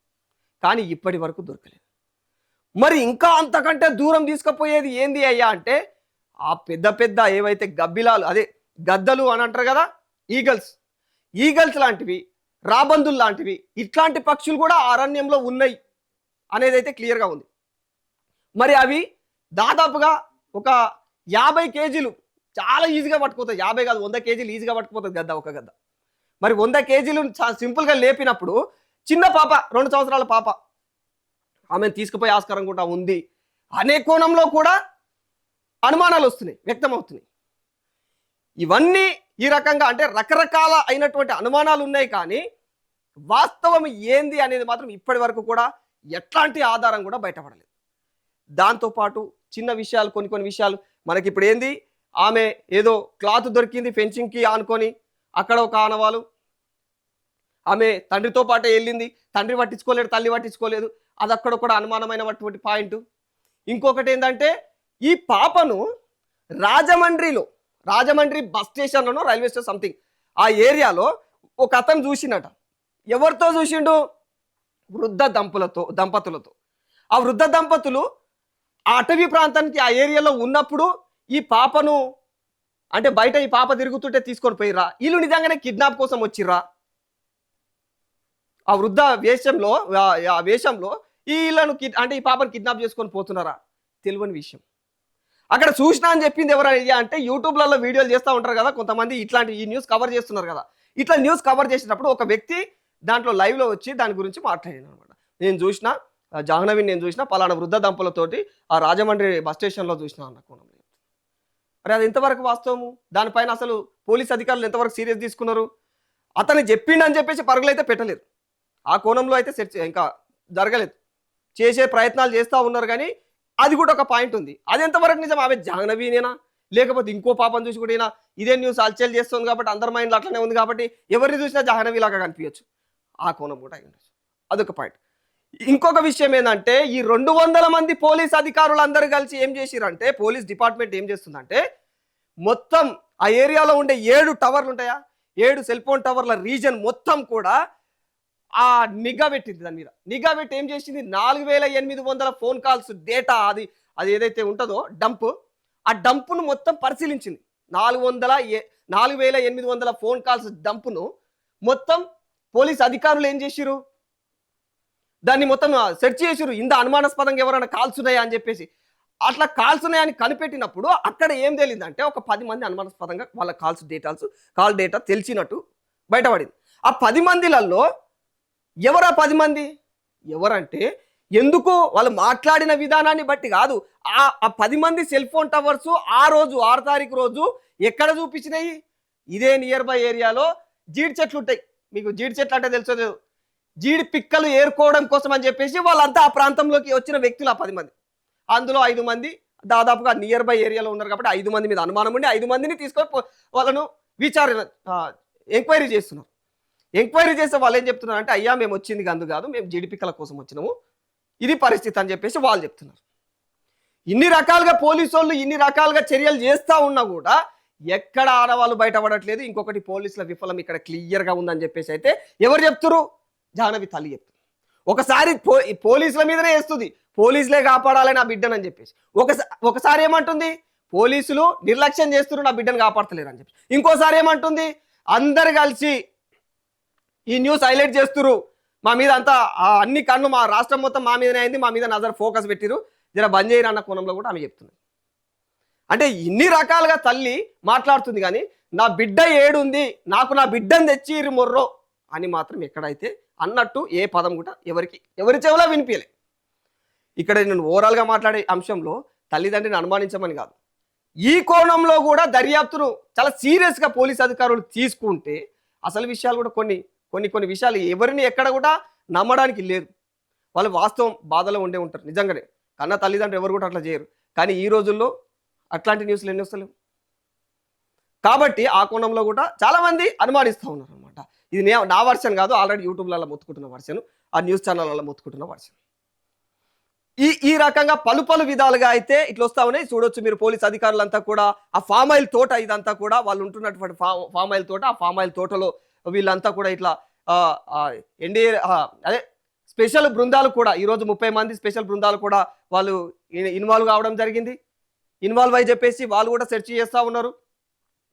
కానీ ఇప్పటి వరకు దొరకలేదు. మరి ఇంకా అంతకంటే దూరం తీసుకుపోయేది ఏంది అయ్యా అంటే, ఆ పెద్ద పెద్ద ఏవైతే గబ్బిలాలు, అదే గద్దలు అని అంటారు కదా, ఈగల్స్ లాంటివి, రాబందులు లాంటివి, ఇట్లాంటి పక్షులు కూడా అరణ్యంలో ఉన్నాయి అనేది అయితే క్లియర్గా ఉంది. మరి అవి దాదాపుగా ఒక 50 కేజీలు చాలా ఈజీగా పట్టుకుపోతాయి. 50 కాదు 100 కేజీలు ఈజీగా పట్టుకుపోతుంది గద్ద, ఒక గద్ద. మరి 100 కేజీలు సింపుల్గా లేపినప్పుడు చిన్న పాప, 2 సంవత్సరాల పాప, ఆమెను తీసుకుపోయే ఆస్కారం కూడా ఉంది అనే కోణంలో కూడా అనుమానాలు వస్తున్నాయి, వ్యక్తమవుతున్నాయి. ఇవన్నీ ఈ రకంగా అంటే రకరకాల అయినటువంటి అనుమానాలు ఉన్నాయి, కానీ వాస్తవం ఏంది అనేది మాత్రం ఇప్పటి వరకు కూడా ఎట్లాంటి ఆధారం కూడా బయటపడలేదు. దాంతోపాటు చిన్న విషయాలు, కొన్ని విషయాలు మనకి ఇప్పుడు ఏంది, ఆమె ఏదో క్లాత్ దొరికింది ఫెన్సింగ్కి ఆనుకొని, అక్కడ ఒక ఆనవాలు, ఆమె తండ్రితో పాటే వెళ్ళింది, తండ్రి పట్టించుకోలేడు, తల్లి పట్టించుకోలేదు, అది అక్కడ కూడా అనుమానమైనటువంటి పాయింట్. ఇంకొకటి ఏంటంటే, ఈ పాపను రాజమండ్రి బస్ స్టేషన్లోనో రైల్వే స్టేషన్ సంథింగ్ ఆ ఏరియాలో ఒక అతను చూసినట. ఎవరితో చూసిండు? వృద్ధ దంపతులతో. ఆ వృద్ధ దంపతులు ఆ అటవీ ప్రాంతానికి ఆ ఏరియాలో ఉన్నప్పుడు ఈ పాపను, అంటే బయట ఈ పాప తిరుగుతుంటే తీసుకొని పోయిర్రా, వీళ్ళు నిజంగానే కిడ్నాప్ కోసం వచ్చిర్రా ఆ వృద్ధ వేషంలో ఆ వేషంలో వీళ్ళను అంటే ఈ పాపను కిడ్నాప్ చేసుకొని పోతున్నారా? తెలియని విషయం. అక్కడ చూసినా అని చెప్పింది ఎవరయ్యా అంటే యూట్యూబ్లలో వీడియోలు చేస్తూ ఉంటారు కదా కొంతమంది, ఇట్లాంటి ఈ న్యూస్ కవర్ చేస్తున్నారు కదా. ఇట్లా న్యూస్ కవర్ చేసినప్పుడు ఒక వ్యక్తి దాంట్లో లైవ్లో వచ్చి దాని గురించి మాట్లాడాను అనమాట. నేను చూసిన జాహ్నవిని, నేను చూసిన పలానా వృద్ధ దంపలతోటి ఆ రాజమండ్రి బస్ స్టేషన్లో చూసిన అన్న కోణంలో. మరి అది ఎంతవరకు వాస్తవము? దానిపైన అసలు పోలీస్ అధికారులు ఎంతవరకు సీరియస్ తీసుకున్నారు? అతను చెప్పిండని చెప్పేసి పరుగులైతే పెట్టలేదు. ఆ కోణంలో అయితే సెర్చ్ ఇంకా జరగలేదు. చేసే ప్రయత్నాలు చేస్తూ ఉన్నారు కానీ అది కూడా ఒక పాయింట్ ఉంది. అది ఎంతవరకు నిజం? ఆమె జాహ్నవీనేనా లేకపోతే ఇంకో పాపను చూసి కూడా ఇదే న్యూస్ హల్చల్ చేస్తుంది కాబట్టి అందరి మైండ్లో అట్లనే ఉంది కాబట్టి ఎవరిని చూసినా జాహ్నవి లాగా కనిపించచ్చు. ఆ కోణం కూడా అయి ఉండొచ్చు. అదొక పాయింట్. ఇంకొక విషయం ఏంటంటే ఈ 200 మంది పోలీస్ అధికారులు అందరూ కలిసి ఏం చేసిరంటే, పోలీస్ డిపార్ట్మెంట్ ఏం చేస్తుందంటే మొత్తం ఆ ఏరియాలో ఉండే 7 టవర్లు ఉంటాయా, 7 సెల్ ఫోన్ టవర్ల రీజన్ మొత్తం కూడా ఆ నిఘా పెట్టింది. దాని మీద నిఘా పెట్టి ఏం చేసింది, 4800 ఫోన్ కాల్స్ డేటా అది ఏదైతే ఉంటుందో డంప్, ఆ డంపును మొత్తం పరిశీలించింది. 4800 ఫోన్ కాల్స్ డంపును మొత్తం పోలీస్ అధికారులు ఏం చేసిరు, దాన్ని మొత్తం సెర్చ్ చేసిరు. ఇంత అనుమానాస్పదంగా ఎవరైనా కాల్స్ ఉన్నాయా అని చెప్పేసి. అట్లా కాల్స్ ఉన్నాయని కనిపెట్టినప్పుడు అక్కడ ఏం తెలియదంటే ఒక 10 మంది అనుమానాస్పదంగా వాళ్ళ కాల్ డేటా తెలిసినట్టు బయటపడింది. ఆ 10 మందిలలో ఎవరా 10 మంది? ఎవరంటే ఎందుకు వాళ్ళు మాట్లాడిన విధానాన్ని బట్టి కాదు, ఆ 10 మంది సెల్ ఫోన్ టవర్స్ ఆ రోజు 6 తారీఖు రోజు ఎక్కడ చూపించినాయి? ఇదే నియర్ బై ఏరియాలో జీడి చెట్లు ఉంటాయి. మీకు జీడి చెట్లు అంటే తెలుసు, జీడి పిక్కలు ఏరుకోవడం కోసం అని చెప్పేసి వాళ్ళంతా ఆ ప్రాంతంలోకి వచ్చిన వ్యక్తులు ఆ 10 మంది. అందులో 5 మంది దాదాపుగా నియర్ బై ఏరియాలో ఉన్నారు కాబట్టి 5 మంది మీద అనుమానం ఉండి 5 మందిని తీసుకొని వాళ్ళను ఎంక్వైరీ చేస్తున్నారు. ఎంక్వైరీ చేస్తే వాళ్ళు ఏం చెప్తున్నారు అంటే, అయ్యా మేము వచ్చింది గందు కాదు, మేము జీడి పిక్కల కోసం వచ్చినాము, ఇది పరిస్థితి అని చెప్పేసి వాళ్ళు చెప్తున్నారు. ఇన్ని రకాలుగా పోలీసు వాళ్ళు ఇన్ని రకాలుగా చర్యలు చేస్తూ ఉన్నా కూడా ఎక్కడ ఆడవాళ్ళు బయటపడట్లేదు. ఇంకొకటి పోలీసుల విఫలం ఇక్కడ క్లియర్గా ఉందని చెప్పేసి అయితే ఎవరు చెప్తున్నారు? జాహ్నవి తల్లి చెప్తుంది. ఒకసారి పోలీసుల మీదనే వేస్తుంది, పోలీసులే కాపాడాలని నా బిడ్డను అని చెప్పేసి. ఒకసారి ఏమంటుంది, పోలీసులు నిర్లక్ష్యం చేస్తున్నారు, నా బిడ్డను కాపాడతలేరు అని చెప్పి. ఇంకోసారి ఏమంటుంది, అందరు కలిసి ఈ న్యూస్ హైలైట్ చేస్తున్నారు, మా మీద అంతా అన్ని కన్ను మా రాష్ట్రం మొత్తం మా మీదనే అయింది, మా మీద నజర్ ఫోకస్ పెట్టిరు, జర బంద్ చేయరు అన్న కోణంలో కూడా ఆమె చెప్తుంది. అంటే ఇన్ని రకాలుగా తల్లి మాట్లాడుతుంది కానీ నా బిడ్డ ఏడుంది, నాకు నా బిడ్డను తెచ్చిరు మొర్రో అని మాత్రం ఎక్కడైతే అన్నట్టు ఏ పదం కూడా ఎవరి చెవులా వినిపించలే. ఇక్కడ నేను ఓవరాల్గా మాట్లాడే అంశంలో తల్లిదండ్రిని అనుమానించమని కాదు, ఈ కోణంలో కూడా దర్యాప్తును చాలా సీరియస్గా పోలీస్ అధికారులు తీసుకుంటే అసలు విషయాలు కూడా కొన్ని విషయాలు ఎవరిని ఎక్కడ కూడా నమ్మడానికి లేదు. వాళ్ళు వాస్తవం బాధలో ఉండే ఉంటారు నిజంగానే, కన్నా తల్లిదండ్రులు ఎవరు కూడా అట్లా చేయరు. కానీ ఈ రోజుల్లో అట్లాంటి న్యూస్లు ఎన్ని వస్తలేవు కాబట్టి ఆ కోణంలో కూడా చాలామంది అనుమానిస్తూ ఉన్నారు అనమాట. ఇది నా వర్షన్ కాదు, ఆల్రెడీ యూట్యూబ్లలో మొత్తుకుంటున్న వర్షన్, ఆ న్యూస్ ఛానళ్ళలో మొత్తుకుంటున్న వర్షన్. ఈ రకంగా పలు విధాలుగా అయితే ఇట్లా వస్తా ఉన్నాయి. చూడొచ్చు మీరు, పోలీస్ అధికారులంతా కూడా ఆ ఫామ్ ఆయిల్ తోట ఇదంతా కూడా వాళ్ళు ఉంటున్నటువంటి ఫామ్ ఆయిల్ తోట, ఆ ఫామ్ ఆయిల్ తోటలో వీళ్ళంతా కూడా ఇట్లా ఎన్డీఏ అదే స్పెషల్ బృందాలు కూడా ఈరోజు 30 మంది స్పెషల్ బృందాలు కూడా వాళ్ళు ఇన్వాల్వ్ కావడం జరిగింది. ఇన్వాల్వ్ అయి చెప్పేసి వాళ్ళు కూడా సెర్చ్ చేస్తూ ఉన్నారు.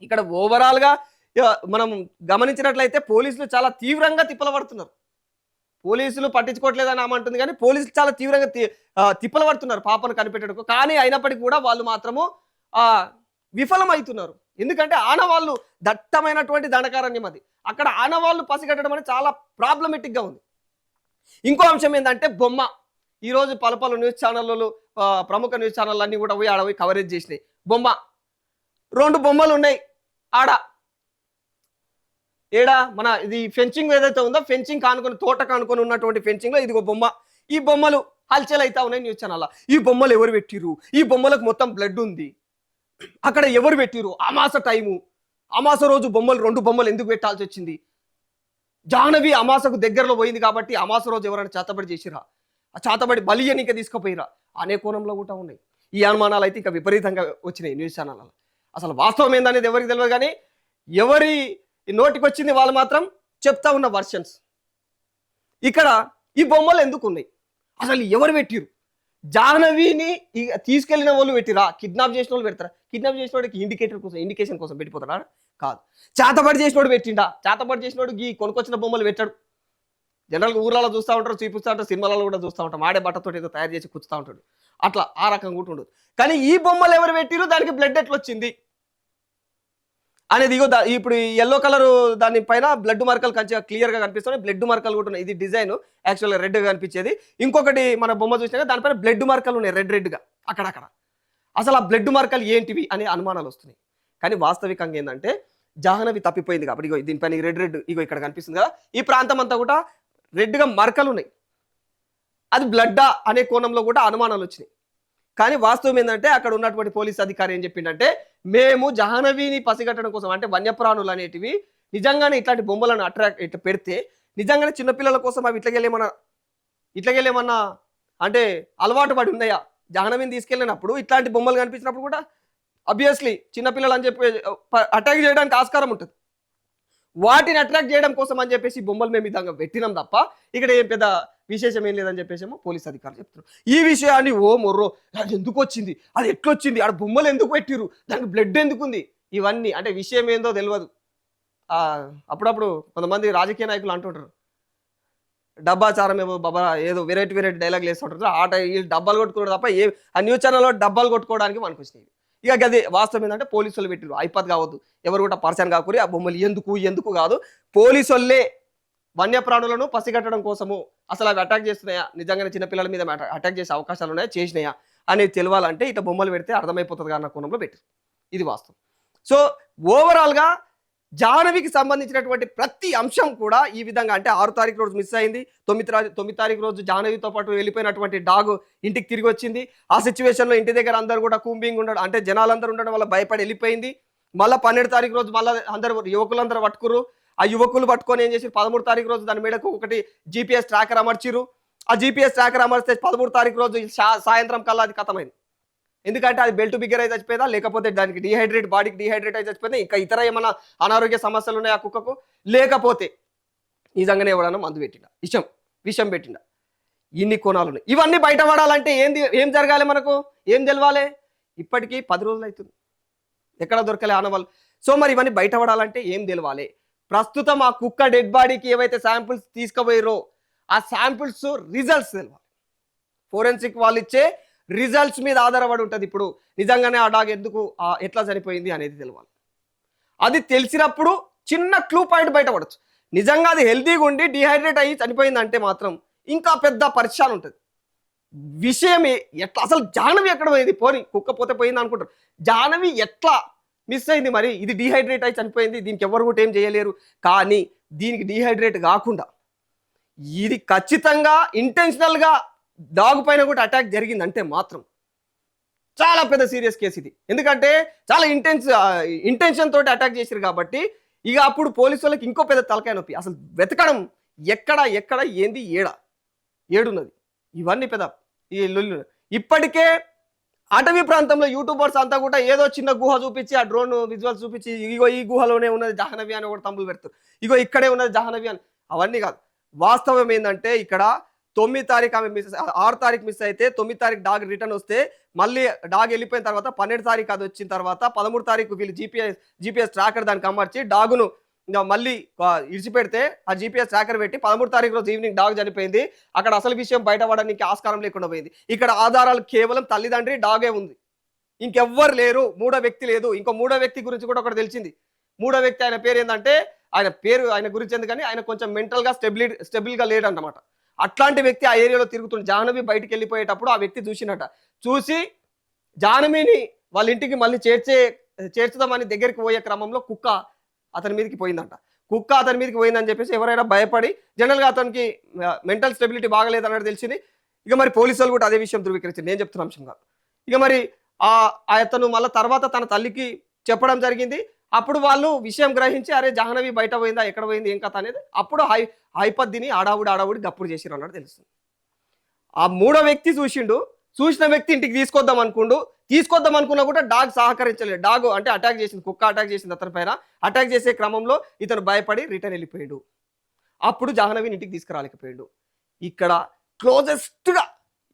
ఇక్కడ ఓవరాల్గా మనం గమనించినట్లయితే పోలీసులు చాలా తీవ్రంగా తిప్పలబడుతున్నారు. పోలీసులు పట్టించుకోవట్లేదని ఆమంటుంది కానీ పోలీసులు చాలా తీవ్రంగా తిప్పలు పడుతున్నారు పాపను కనిపెట్టడానికి. కానీ అయినప్పటికీ కూడా వాళ్ళు మాత్రము విఫలమవుతున్నారు. ఎందుకంటే ఆనవాళ్ళు దట్టమైనటువంటి దండకారణ్యం, అది అక్కడ ఆనవాళ్ళు పసిగట్టడం అనేది చాలా ప్రాబ్లమెటిక్గా ఉంది. ఇంకో అంశం ఏంటంటే బొమ్మ. ఈరోజు పలు న్యూస్ ఛానళ్ళు, ప్రముఖ న్యూస్ ఛానళ్ళు అన్నీ కూడా పోయి ఆడపోయి కవరేజ్ చేసినాయి. బొమ్మ 2 బొమ్మలు ఉన్నాయి ఏడా మన ఇది ఫెన్సింగ్ ఏదైతే ఉందో, ఫెన్సింగ్ కానుకొని తోట కానుకొని ఉన్నటువంటి ఫెన్సింగ్ లో ఇదిగో బొమ్మ. ఈ బొమ్మలు హల్చల్ అవుతా ఉన్నాయి న్యూస్ ఛానల్. ఈ బొమ్మలు ఎవరు పెట్టిరు? ఈ బొమ్మలకు మొత్తం బ్లడ్ ఉంది, అక్కడ ఎవరు పెట్టిరు? అమాస టైము, అమాస రోజు 2 బొమ్మలు ఎందుకు పెట్టాల్సి వచ్చింది? జాహ్నవి అమాసకు దగ్గరలో పోయింది కాబట్టి అమాస రోజు ఎవరైనా చేతబడి చేసిరా, ఆ చేతబడి బలియనిక తీసుకుపోయిరా అనే కోణంలో కూడా ఉన్నాయి. ఈ అనుమానాలు అయితే ఇంకా విపరీతంగా వచ్చినాయి న్యూస్ ఛానళ్ళలో. అసలు వాస్తవం ఏందనేది ఎవరికి తెలియదు కానీ ఎవరి నోటికి వచ్చింది వాళ్ళు మాత్రం చెప్తా ఉన్న వర్షన్స్. ఇక్కడ ఈ బొమ్మలు ఎందుకు ఉన్నాయి, అసలు ఎవరు పెట్టిరు? జాహ్నవిని తీసుకెళ్లిన వాళ్ళు పెట్టిరా? కిడ్నాప్ చేసిన వాళ్ళు పెడతారా? కిడ్నాప్ చేసిన వాడికి ఇండికేషన్ కోసం పెట్టిపోతాడా? కాదు. చేతబడి చేసినోడు పెట్టిండా? చేతబడి చేసినోడు ఈ కొనుకొచ్చిన బొమ్మలు పెట్టాడు. జనరల్గా ఊర్లలో చూస్తూ ఉంటారు, చూపిస్తూ ఉంటారు, సినిమాలలో కూడా చూస్తూ ఉంటాం, ఆడే బట్టతో ఏదో తయారు చేసి కూర్చుతూ ఉంటాడు, అట్లా ఆ రకంగా కూడా ఉండదు. కానీ ఈ బొమ్మలు ఎవరు పెట్టిరు, దానికి బ్లడ్ ఎట్లా వచ్చింది అనేది ఇగో ఇప్పుడు ఎల్లో కలర్ దాని పైన బ్లడ్ మార్కలు క్లియర్ గా కనిపిస్తున్నాయి. బ్లడ్ మార్కలు కూడా ఉన్నాయి. ఇది డిజైన్ యాక్చువల్గా రెడ్ గా కనిపించేది. ఇంకొకటి మన బొమ్మ చూసినా దానిపైన బ్లడ్ మార్కలు ఉన్నాయి, రెడ్ గా అక్కడక్కడ. అసలు ఆ బ్లడ్ మార్కలు ఏంటివి అనే అనుమానాలు వస్తున్నాయి. కానీ వాస్తవికంగా ఏంటంటే జాహ్నవి తప్పిపోయింది కాబట్టి ఇగో దీనిపైన రెడ్ ఇగో ఇక్కడ కనిపిస్తుంది కదా, ఈ ప్రాంతం అంతా కూడా రెడ్ గా మరకలు ఉన్నాయి. అది బ్లడ్డా అనే కోణంలో కూడా అనుమానాలు వచ్చినాయి. కానీ వాస్తవం ఏంటంటే అక్కడ ఉన్నటువంటి పోలీస్ అధికారి ఏం చెప్పిండంటే, మేము జాహ్నవిని పసిగట్టడం కోసం, అంటే వన్యప్రాణులు అనేటివి నిజంగానే ఇట్లాంటి బొమ్మలను అట్రాక్ట్ ఇట్లా పెడితే నిజంగానే చిన్నపిల్లల కోసం అవి ఇట్లకెళ్ళేమన్నా అంటే అలవాటు పడి ఉన్నాయా? జాహ్నవిని తీసుకెళ్ళినప్పుడు ఇట్లాంటి బొమ్మలు కనిపించినప్పుడు కూడా అబ్వియస్లీ చిన్నపిల్లలు అని చెప్పి అటాక్ చేయడానికి ఆస్కారం ఉంటుంది. వాటిని అట్రాక్ట్ చేయడం కోసం అని చెప్పేసి బొమ్మలు మేము విధంగా పెట్టినాం తప్ప ఇక్కడ ఏం పెద్ద విశేషం ఏం లేదని చెప్పేసేమో పోలీస్ అధికారులు చెప్తున్నారు. ఈ విషయాన్ని ఓ మొర్రో అది ఎందుకు వచ్చింది, అది ఎట్లొచ్చింది, ఆడ బొమ్మలు ఎందుకు పెట్టిరు, దానికి బ్లడ్ ఎందుకుంది, ఇవన్నీ అంటే విషయం ఏందో తెలియదు. అప్పుడప్పుడు కొంతమంది రాజకీయ నాయకులు అంటుంటారు, డబ్బాచారం ఏమో బాబా ఏదో వెరైటీ డైలాగులు వేస్తుంటారు. ఈ డబ్బాలు కొట్టుకోవడం తప్ప ఆ న్యూస్ ఛానల్లో డబ్బాలు కొట్టుకోవడానికి మనకు వచ్చినాయి. ఇక గది వాస్తవం ఏంటంటే పోలీసులు పెట్టిరు, అయిపోద్ది కావద్దు, ఎవరు కూడా పర్సన్ కాకూరి, ఆ బొమ్మలు ఎందుకు కాదు, పోలీసులే వన్యప్రాణులను పసిగట్టడం కోసము అసలు అవి అటాక్ చేస్తున్నాయా, నిజంగానే చిన్నపిల్లల మీద అటాక్ చేసే అవకాశాలు ఉన్నాయా, చేసినాయా అనేది తెలియాలంటే ఇట్లా బొమ్మలు పెడితే అర్థమైపోతుంది అన్న కోణంలో పెట్టారు. ఇది వాస్తవం. సో ఓవరాల్గా జాహ్నవికి సంబంధించినటువంటి ప్రతి అంశం కూడా ఈ విధంగా, అంటే 6 తారీఖు రోజు మిస్ అయింది, 9 తారీఖు రోజు జాహ్నవితో పాటు వెళ్ళిపోయినటువంటి డాగ్ ఇంటికి తిరిగి వచ్చింది. ఆ సిచ్యువేషన్లో ఇంటి దగ్గర అందరూ కూడా కూంబింగ్ ఉండడం, అంటే జనాలందరూ ఉండడం వల్ల భయపడి వెళ్ళిపోయింది. మళ్ళీ 12 తారీఖు రోజు మళ్ళీ యువకులందరూ పట్టుకురు. ఆ యువకులు పట్టుకొని ఏం చేసి 13 తారీఖు రోజు దాని మీదకు ఒకటి GPS ట్రాకర్ అమర్చిరు. ఆ GPS ట్రాకర్ అమర్స్తే 13 తారీఖు రోజు సాయంత్రం కల్లా అది ఖతమైంది. ఎందుకంటే అది బెల్ట్ బిగ్గర్ అయితే చచ్చిపోయిందా, లేకపోతే దానికి బాడీకి డీహైడ్రేట్ అయితే చచ్చిపోయిందా, ఇంకా ఇతర ఏమైనా అనారోగ్య సమస్యలు ఉన్నాయి ఆ కుక్కకు, లేకపోతే నిజంగానే ఎవడన్నా మందు పెట్టిండా, విషం పెట్టిండా, ఇన్ని కోణాలు ఉన్నాయి. ఇవన్నీ బయటపడాలంటే ఏం జరగాలి, మనకు ఏం తెలవాలి? ఇప్పటికీ 10 రోజులు అవుతుంది, ఎక్కడ దొరకలే ఆనవాళ్ళు. సో మరి ఇవన్నీ బయటపడాలంటే ఏం తెలవాలి? ప్రస్తుతం ఆ కుక్క డెడ్ బాడీకి ఏవైతే శాంపిల్స్ తీసుకుపోయారో ఆ శాంపిల్స్ రిజల్ట్స్ తెలవాలి. ఫోరెన్సిక్ వాళ్ళు ఇచ్చే రిజల్ట్స్ మీద ఆధారపడి ఉంటుంది. ఇప్పుడు నిజంగానే ఆ డాగ్ ఎట్లా చనిపోయింది అనేది తెలవాలి. అది తెలిసినప్పుడు చిన్న క్లూ పాయింట్ బయటపడచ్చు. నిజంగా అది హెల్తీగా ఉండి డిహైడ్రేట్ అయ్యి చనిపోయిందంటే మాత్రం ఇంకా పెద్ద పరిచయం ఉంటుంది. విషయం ఎట్లా, అసలు జాహ్నవి ఎక్కడ పోయింది, పోని కుక్క పోతే పోయింది అనుకుంటారు, జాహ్నవి ఎట్లా మిస్ అయింది, మరి ఇది డిహైడ్రేట్ అయి చనిపోయింది, దీనికి ఎవరు కూడా ఏం చేయలేరు. కానీ దీనికి డిహైడ్రేట్ కాకుండా ఇది ఖచ్చితంగా ఇంటెన్షనల్గా డాగ్ పైన కూడా అటాక్ జరిగిందంటే మాత్రం చాలా పెద్ద సీరియస్ కేసు ఇది. ఎందుకంటే చాలా ఇంటెన్షన్ తోటి అటాక్ చేశారు కాబట్టి ఇక అప్పుడు పోలీసు వాళ్ళకి ఇంకో పెద్ద తలకాయ నొప్పి. అసలు వెతకడం ఎక్కడ ఏంది ఏడున్నది, ఇవన్నీ పెద్ద ఈ లొల్లు. ఇప్పటికే అటవీ ప్రాంతంలో యూట్యూబర్స్ అంతా కూడా ఏదో చిన్న గుహ చూపించి ఆ డ్రోన్ విజువల్స్ చూపించి ఇగో ఈ గుహలోనే ఉన్నది జాహ్నవి అని కూడా తంబులు పెడతారు, ఇగో ఇక్కడే ఉన్నది జాహ్నవి అని. అవన్నీ కాదు. వాస్తవం ఏంటంటే ఇక్కడ 9 తారీఖు ఆమె 6 తారీఖు మిస్ అయితే 9 తారీఖు డాగ్ రిటర్న్ వస్తే మళ్ళీ డాగ్ వెళ్ళిపోయిన తర్వాత 12 తారీఖు అది వచ్చిన తర్వాత 13 తారీఖు వీళ్ళు GPS ట్రాకర్ దానికి అమర్చి డాగును మళ్ళీ ఇడిచిపెడితే ఆ GPS ట్రాకర్ పెట్టి 13 తారీఖు రోజు ఈవినింగ్ డాగ్ చనిపోయింది. అక్కడ అసలు విషయం బయటపడడానికి ఆస్కారం లేకుండా పోయింది. ఇక్కడ ఆధారాలు కేవలం తల్లిదండ్రి డాగే ఉంది, ఇంకెవ్వరు లేరు, మూడో వ్యక్తి లేదు. ఇంకో మూడో వ్యక్తి గురించి కూడా ఒకటి తెలిసింది. మూడో వ్యక్తి ఆయన పేరు ఏంటంటే ఆయన గురించి ఎందుకని ఆయన కొంచెం మెంటల్గా స్టెబిల్గా లేడన్నమాట. అట్లాంటి వ్యక్తి ఆ ఏరియాలో తిరుగుతుంది. జాహ్నవి బయటికి వెళ్ళిపోయేటప్పుడు ఆ వ్యక్తి చూసి జాహ్నవిని వాళ్ళ ఇంటికి మళ్ళీ చేర్చుదామని దగ్గరికి పోయే క్రమంలో కుక్క అతని మీదకి పోయిందంట. కుక్క అతని మీదకి పోయిందని చెప్పేసి ఎవరైనా భయపడి, జనరల్గా అతనికి మెంటల్ స్టెబిలిటీ బాగలేదన్నట్టు తెలిసింది. ఇక మరి పోలీసులు కూడా అదే విషయం ధృవీకరించారు, నేను చెప్తున్న అంశం కాదు. ఇక మరి అతను మళ్ళీ తర్వాత తన తల్లికి చెప్పడం జరిగింది. అప్పుడు వాళ్ళు విషయం గ్రహించి అరే జాహ్నవి బయట పోయిందా, ఎక్కడ పోయింది, ఏం కథ అనేది అప్పుడు హైపద్దిని ఆడావుడి గప్పుడు చేసిరు అన్నట్టు తెలుస్తుంది. ఆ మూడో వ్యక్తి చూసిన వ్యక్తి ఇంటికి తీసుకొద్దాం అనుకున్నా కూడా డాగ్ సహకరించలేదు. డాగ్ అంటే కుక్క అటాక్ చేసింది అతని పైన. అటాక్ చేసే క్రమంలో ఇతను భయపడి రిటర్న్ వెళ్ళిపోయాడు. అప్పుడు జాహ్నవిని ఇంటికి తీసుకురాలేకపోయాడు. ఇక్కడ క్లోజెస్ట్గా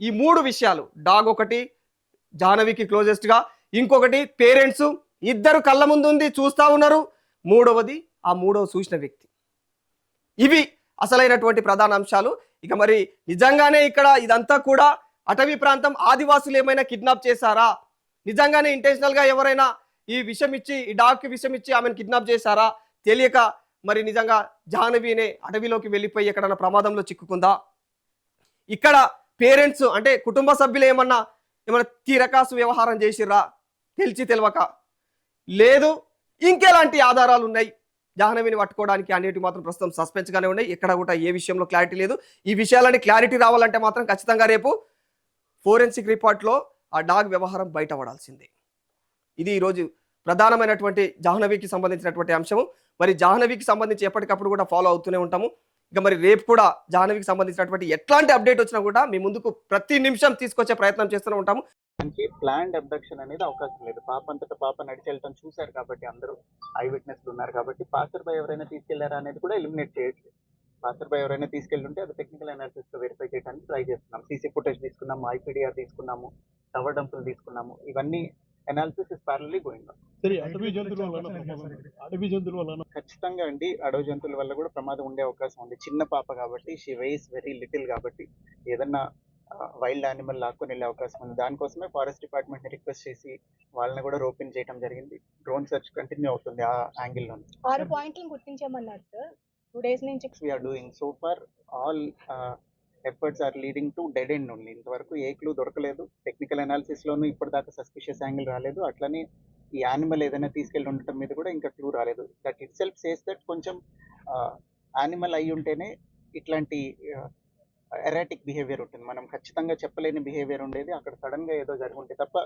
ఈ 3 విషయాలు, డాగ్ ఒకటి జాహ్నవికి క్లోజెస్ట్గా, ఇంకొకటి పేరెంట్స్ ఇద్దరు కళ్ళ ముందు ఉంది చూస్తూ ఉన్నారు, మూడవది ఆ మూడవ చూసిన వ్యక్తి. ఇవి అసలైనటువంటి ప్రధాన అంశాలు. ఇక మరి నిజంగానే ఇక్కడ ఇదంతా కూడా అటవీ ప్రాంతం, ఆదివాసులు ఏమైనా కిడ్నాప్ చేశారా, నిజంగానే ఇంటెన్షనల్ గా ఎవరైనా ఈ విషయం ఇచ్చి, ఈ డాగ్కి విషయం ఇచ్చి ఆమెను కిడ్నాప్ చేశారా, తెలియక మరి నిజంగా జాహ్నవినే అటవీలోకి వెళ్ళిపోయి ఎక్కడన్నా ప్రమాదంలో చిక్కుకుందా, ఇక్కడ పేరెంట్స్ అంటే కుటుంబ సభ్యులు ఏమన్నా తీరకాసు వ్యవహారం చేసిర్రా తెలిసి తెలియక, లేదు ఇంకెలాంటి ఆధారాలు ఉన్నాయి జాహ్నవిని పట్టుకోవడానికి అనేటివి మాత్రం ప్రస్తుతం సస్పెన్స్ గానే ఉన్నాయి. ఎక్కడ కూడా ఏ విషయంలో క్లారిటీ లేదు. ఈ విషయాలని క్లారిటీ రావాలంటే మాత్రం ఖచ్చితంగా రేపు ఫోరెన్సిక్ రిపోర్ట్లో ఆ డాగ్ వ్యవహారం బయటపడాల్సిందే. ఇది ఈరోజు ప్రధానమైనటువంటి జాహ్నవికి సంబంధించినటువంటి అంశము. మరి జాహ్నవికి సంబంధించి ఎప్పటికప్పుడు కూడా ఫాలో అవుతూనే ఉంటాము. ఇక మరి రేపు కూడా జాహ్నవికి సంబంధించినటువంటి ఎట్లాంటి అప్డేట్ వచ్చినా కూడా మీ ముందుకు ప్రతి నిమిషం తీసుకొచ్చే ప్రయత్నం చేస్తూనే ఉంటాము. ప్లాన్డ్ అబ్డక్షన్ అనేది అవకాశం లేదు. పాప అంతటా పాప నడిచి వెళ్ళటం చూశారు కాబట్టి, అందరూ ఐ విట్నెస్లు ఉన్నారు కాబట్టి, పాసర్ బై ఎవరైనా తీసుకెళ్లారా అనేది కూడా ఎలిమినేట్ చేయట్లేదు. పాసర్ బై ఎవరైనా తీసుకెళ్తుంటే అది టెక్నికల్ అనాలిసిస్ తో వెరిఫై చేయడానికి ట్రై చేస్తున్నాం. సీసీ ఫుటేజ్ తీసుకున్నాము, ఐపీడీఆర్ తీసుకున్నాము, టవర్ డంపులు తీసుకున్నాము. ఇవన్నీ అనాలిసిస్ ఇస్ ప్యారలీ గోయింగ్ ఆన్. ఖచ్చితంగా అండి, అడవి జంతువుల వల్ల కూడా ప్రమాదం ఉండే అవకాశం ఉంది. చిన్న పాప కాబట్టి, షీ వెయిస్ వెరీ లిటిల్ కాబట్టి ఏదన్నా వైల్డ్ యానిమల్ లాక్కొని వెళ్ళే అవకాశం ఉంది. దానికోసమే ఫారెస్ట్ డిపార్ట్మెంట్ ని రిక్వెస్ట్ చేసి వాళ్ళని కూడా రోపిన్ చేయడం జరిగింది. డ్రోన్ సెర్చ్ కంటిన్యూ అవుతుంది ఆ యాంగిల్ లో. 6 పాయింట్లను గుర్తించామన్నారు సార్. 2 days నుంచి we are doing so far all efforts are leading to dead end only. ఇంతవరకు ఏ క్లూ దొరకలేదు. టెక్నికల్ అనాలిసిస్ లోనూ ఇప్పటిదాకా సస్పిషియస్ యాంగిల్ రాలేదు. అట్లనే ఈ యానిమల్ ఏదైనా తీసుకెళ్ళి ఉండటం మీద కూడా ఇంకా క్లూ రాలేదు. That it self says that కొంచెం యానిమల్ అయి ఉంటేనే ఇట్లాంటి ఎరాటిక్ బిహేవియర్ ఉంటుంది. మనం ఖచ్చితంగా చెప్పలేని బిహేవియర్ ఉండేది. అక్కడ సడన్ గా ఏదో జరిగి ఉంటే తప్ప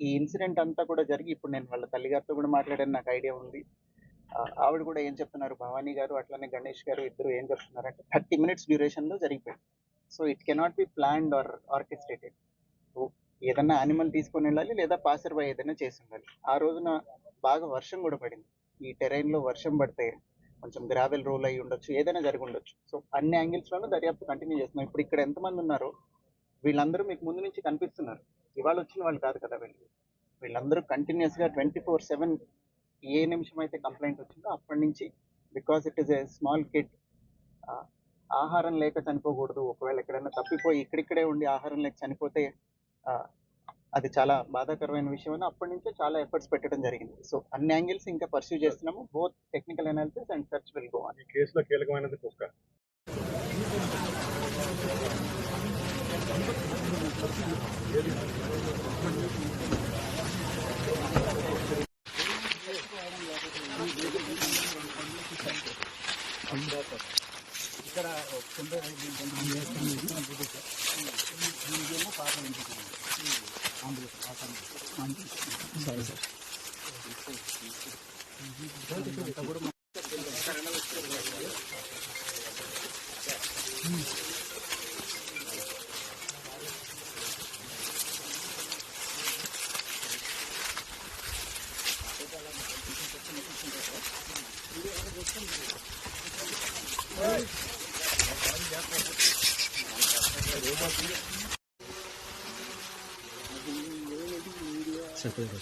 ఈ ఇన్సిడెంట్ అంతా కూడా జరిగి, ఇప్పుడు నేను వాళ్ళ తల్లిగారితో కూడా మాట్లాడాను, నాకు ఐడియా ఉంది. ఆవిడ కూడా ఏం చెప్తున్నారు, భవానీ గారు అట్లానే గణేష్ గారు ఇద్దరు ఏం చెప్తున్నారంటే 30 minutes డ్యూరేషన్ లో జరిగిపోయింది. So it cannot be planned or orchestrated. So ఏదన్నా యానిమల్ తీసుకొని వెళ్ళాలి, లేదా పాసర్ బై ఏదైనా చేసి ఉండాలి. ఆ రోజున బాగా వర్షం కూడా పడింది. ఈ టెరైన్ లో వర్షం పడితే కొంచెం గ్రావెల్ రోల్ అయ్యి ఉండొచ్చు, ఏదైనా జరిగి ఉండొచ్చు. సో అన్ని యాంగిల్స్ లోనూ దర్యాప్తు కంటిన్యూ చేస్తున్నాం. ఇప్పుడు ఇక్కడ ఎంతమంది ఉన్నారో వీళ్ళందరూ మీకు ముందు నుంచి కనిపిస్తున్నారు. ఇవాళ వచ్చిన వాళ్ళు కాదు కదా వీళ్ళందరూ కంటిన్యూస్ గా 24/7 ఏ నిమిషం అయితే కంప్లైంట్ వచ్చిందో అప్పటి నుంచి, because it is a small kid, ఆహారం లేక చనిపోకూడదు. ఒకవేళ ఎక్కడైనా తప్పిపోయి ఇక్కడిక్కడే ఉండి ఆహారం లేక చనిపోతే అది చాలా బాధాకరమైన విషయం అని అప్పటి నుంచే చాలా ఎఫర్ట్స్ పెట్టడం జరిగింది. సో అన్ని యాంగిల్స్ ఇంకా పర్స్యూ చేస్తున్నాము. Both technical analysis and search will go on. ఈ కేసులో కీలకమైనది కుక్క. ఇక్కడ సరే సార్. చెప్పలేదు.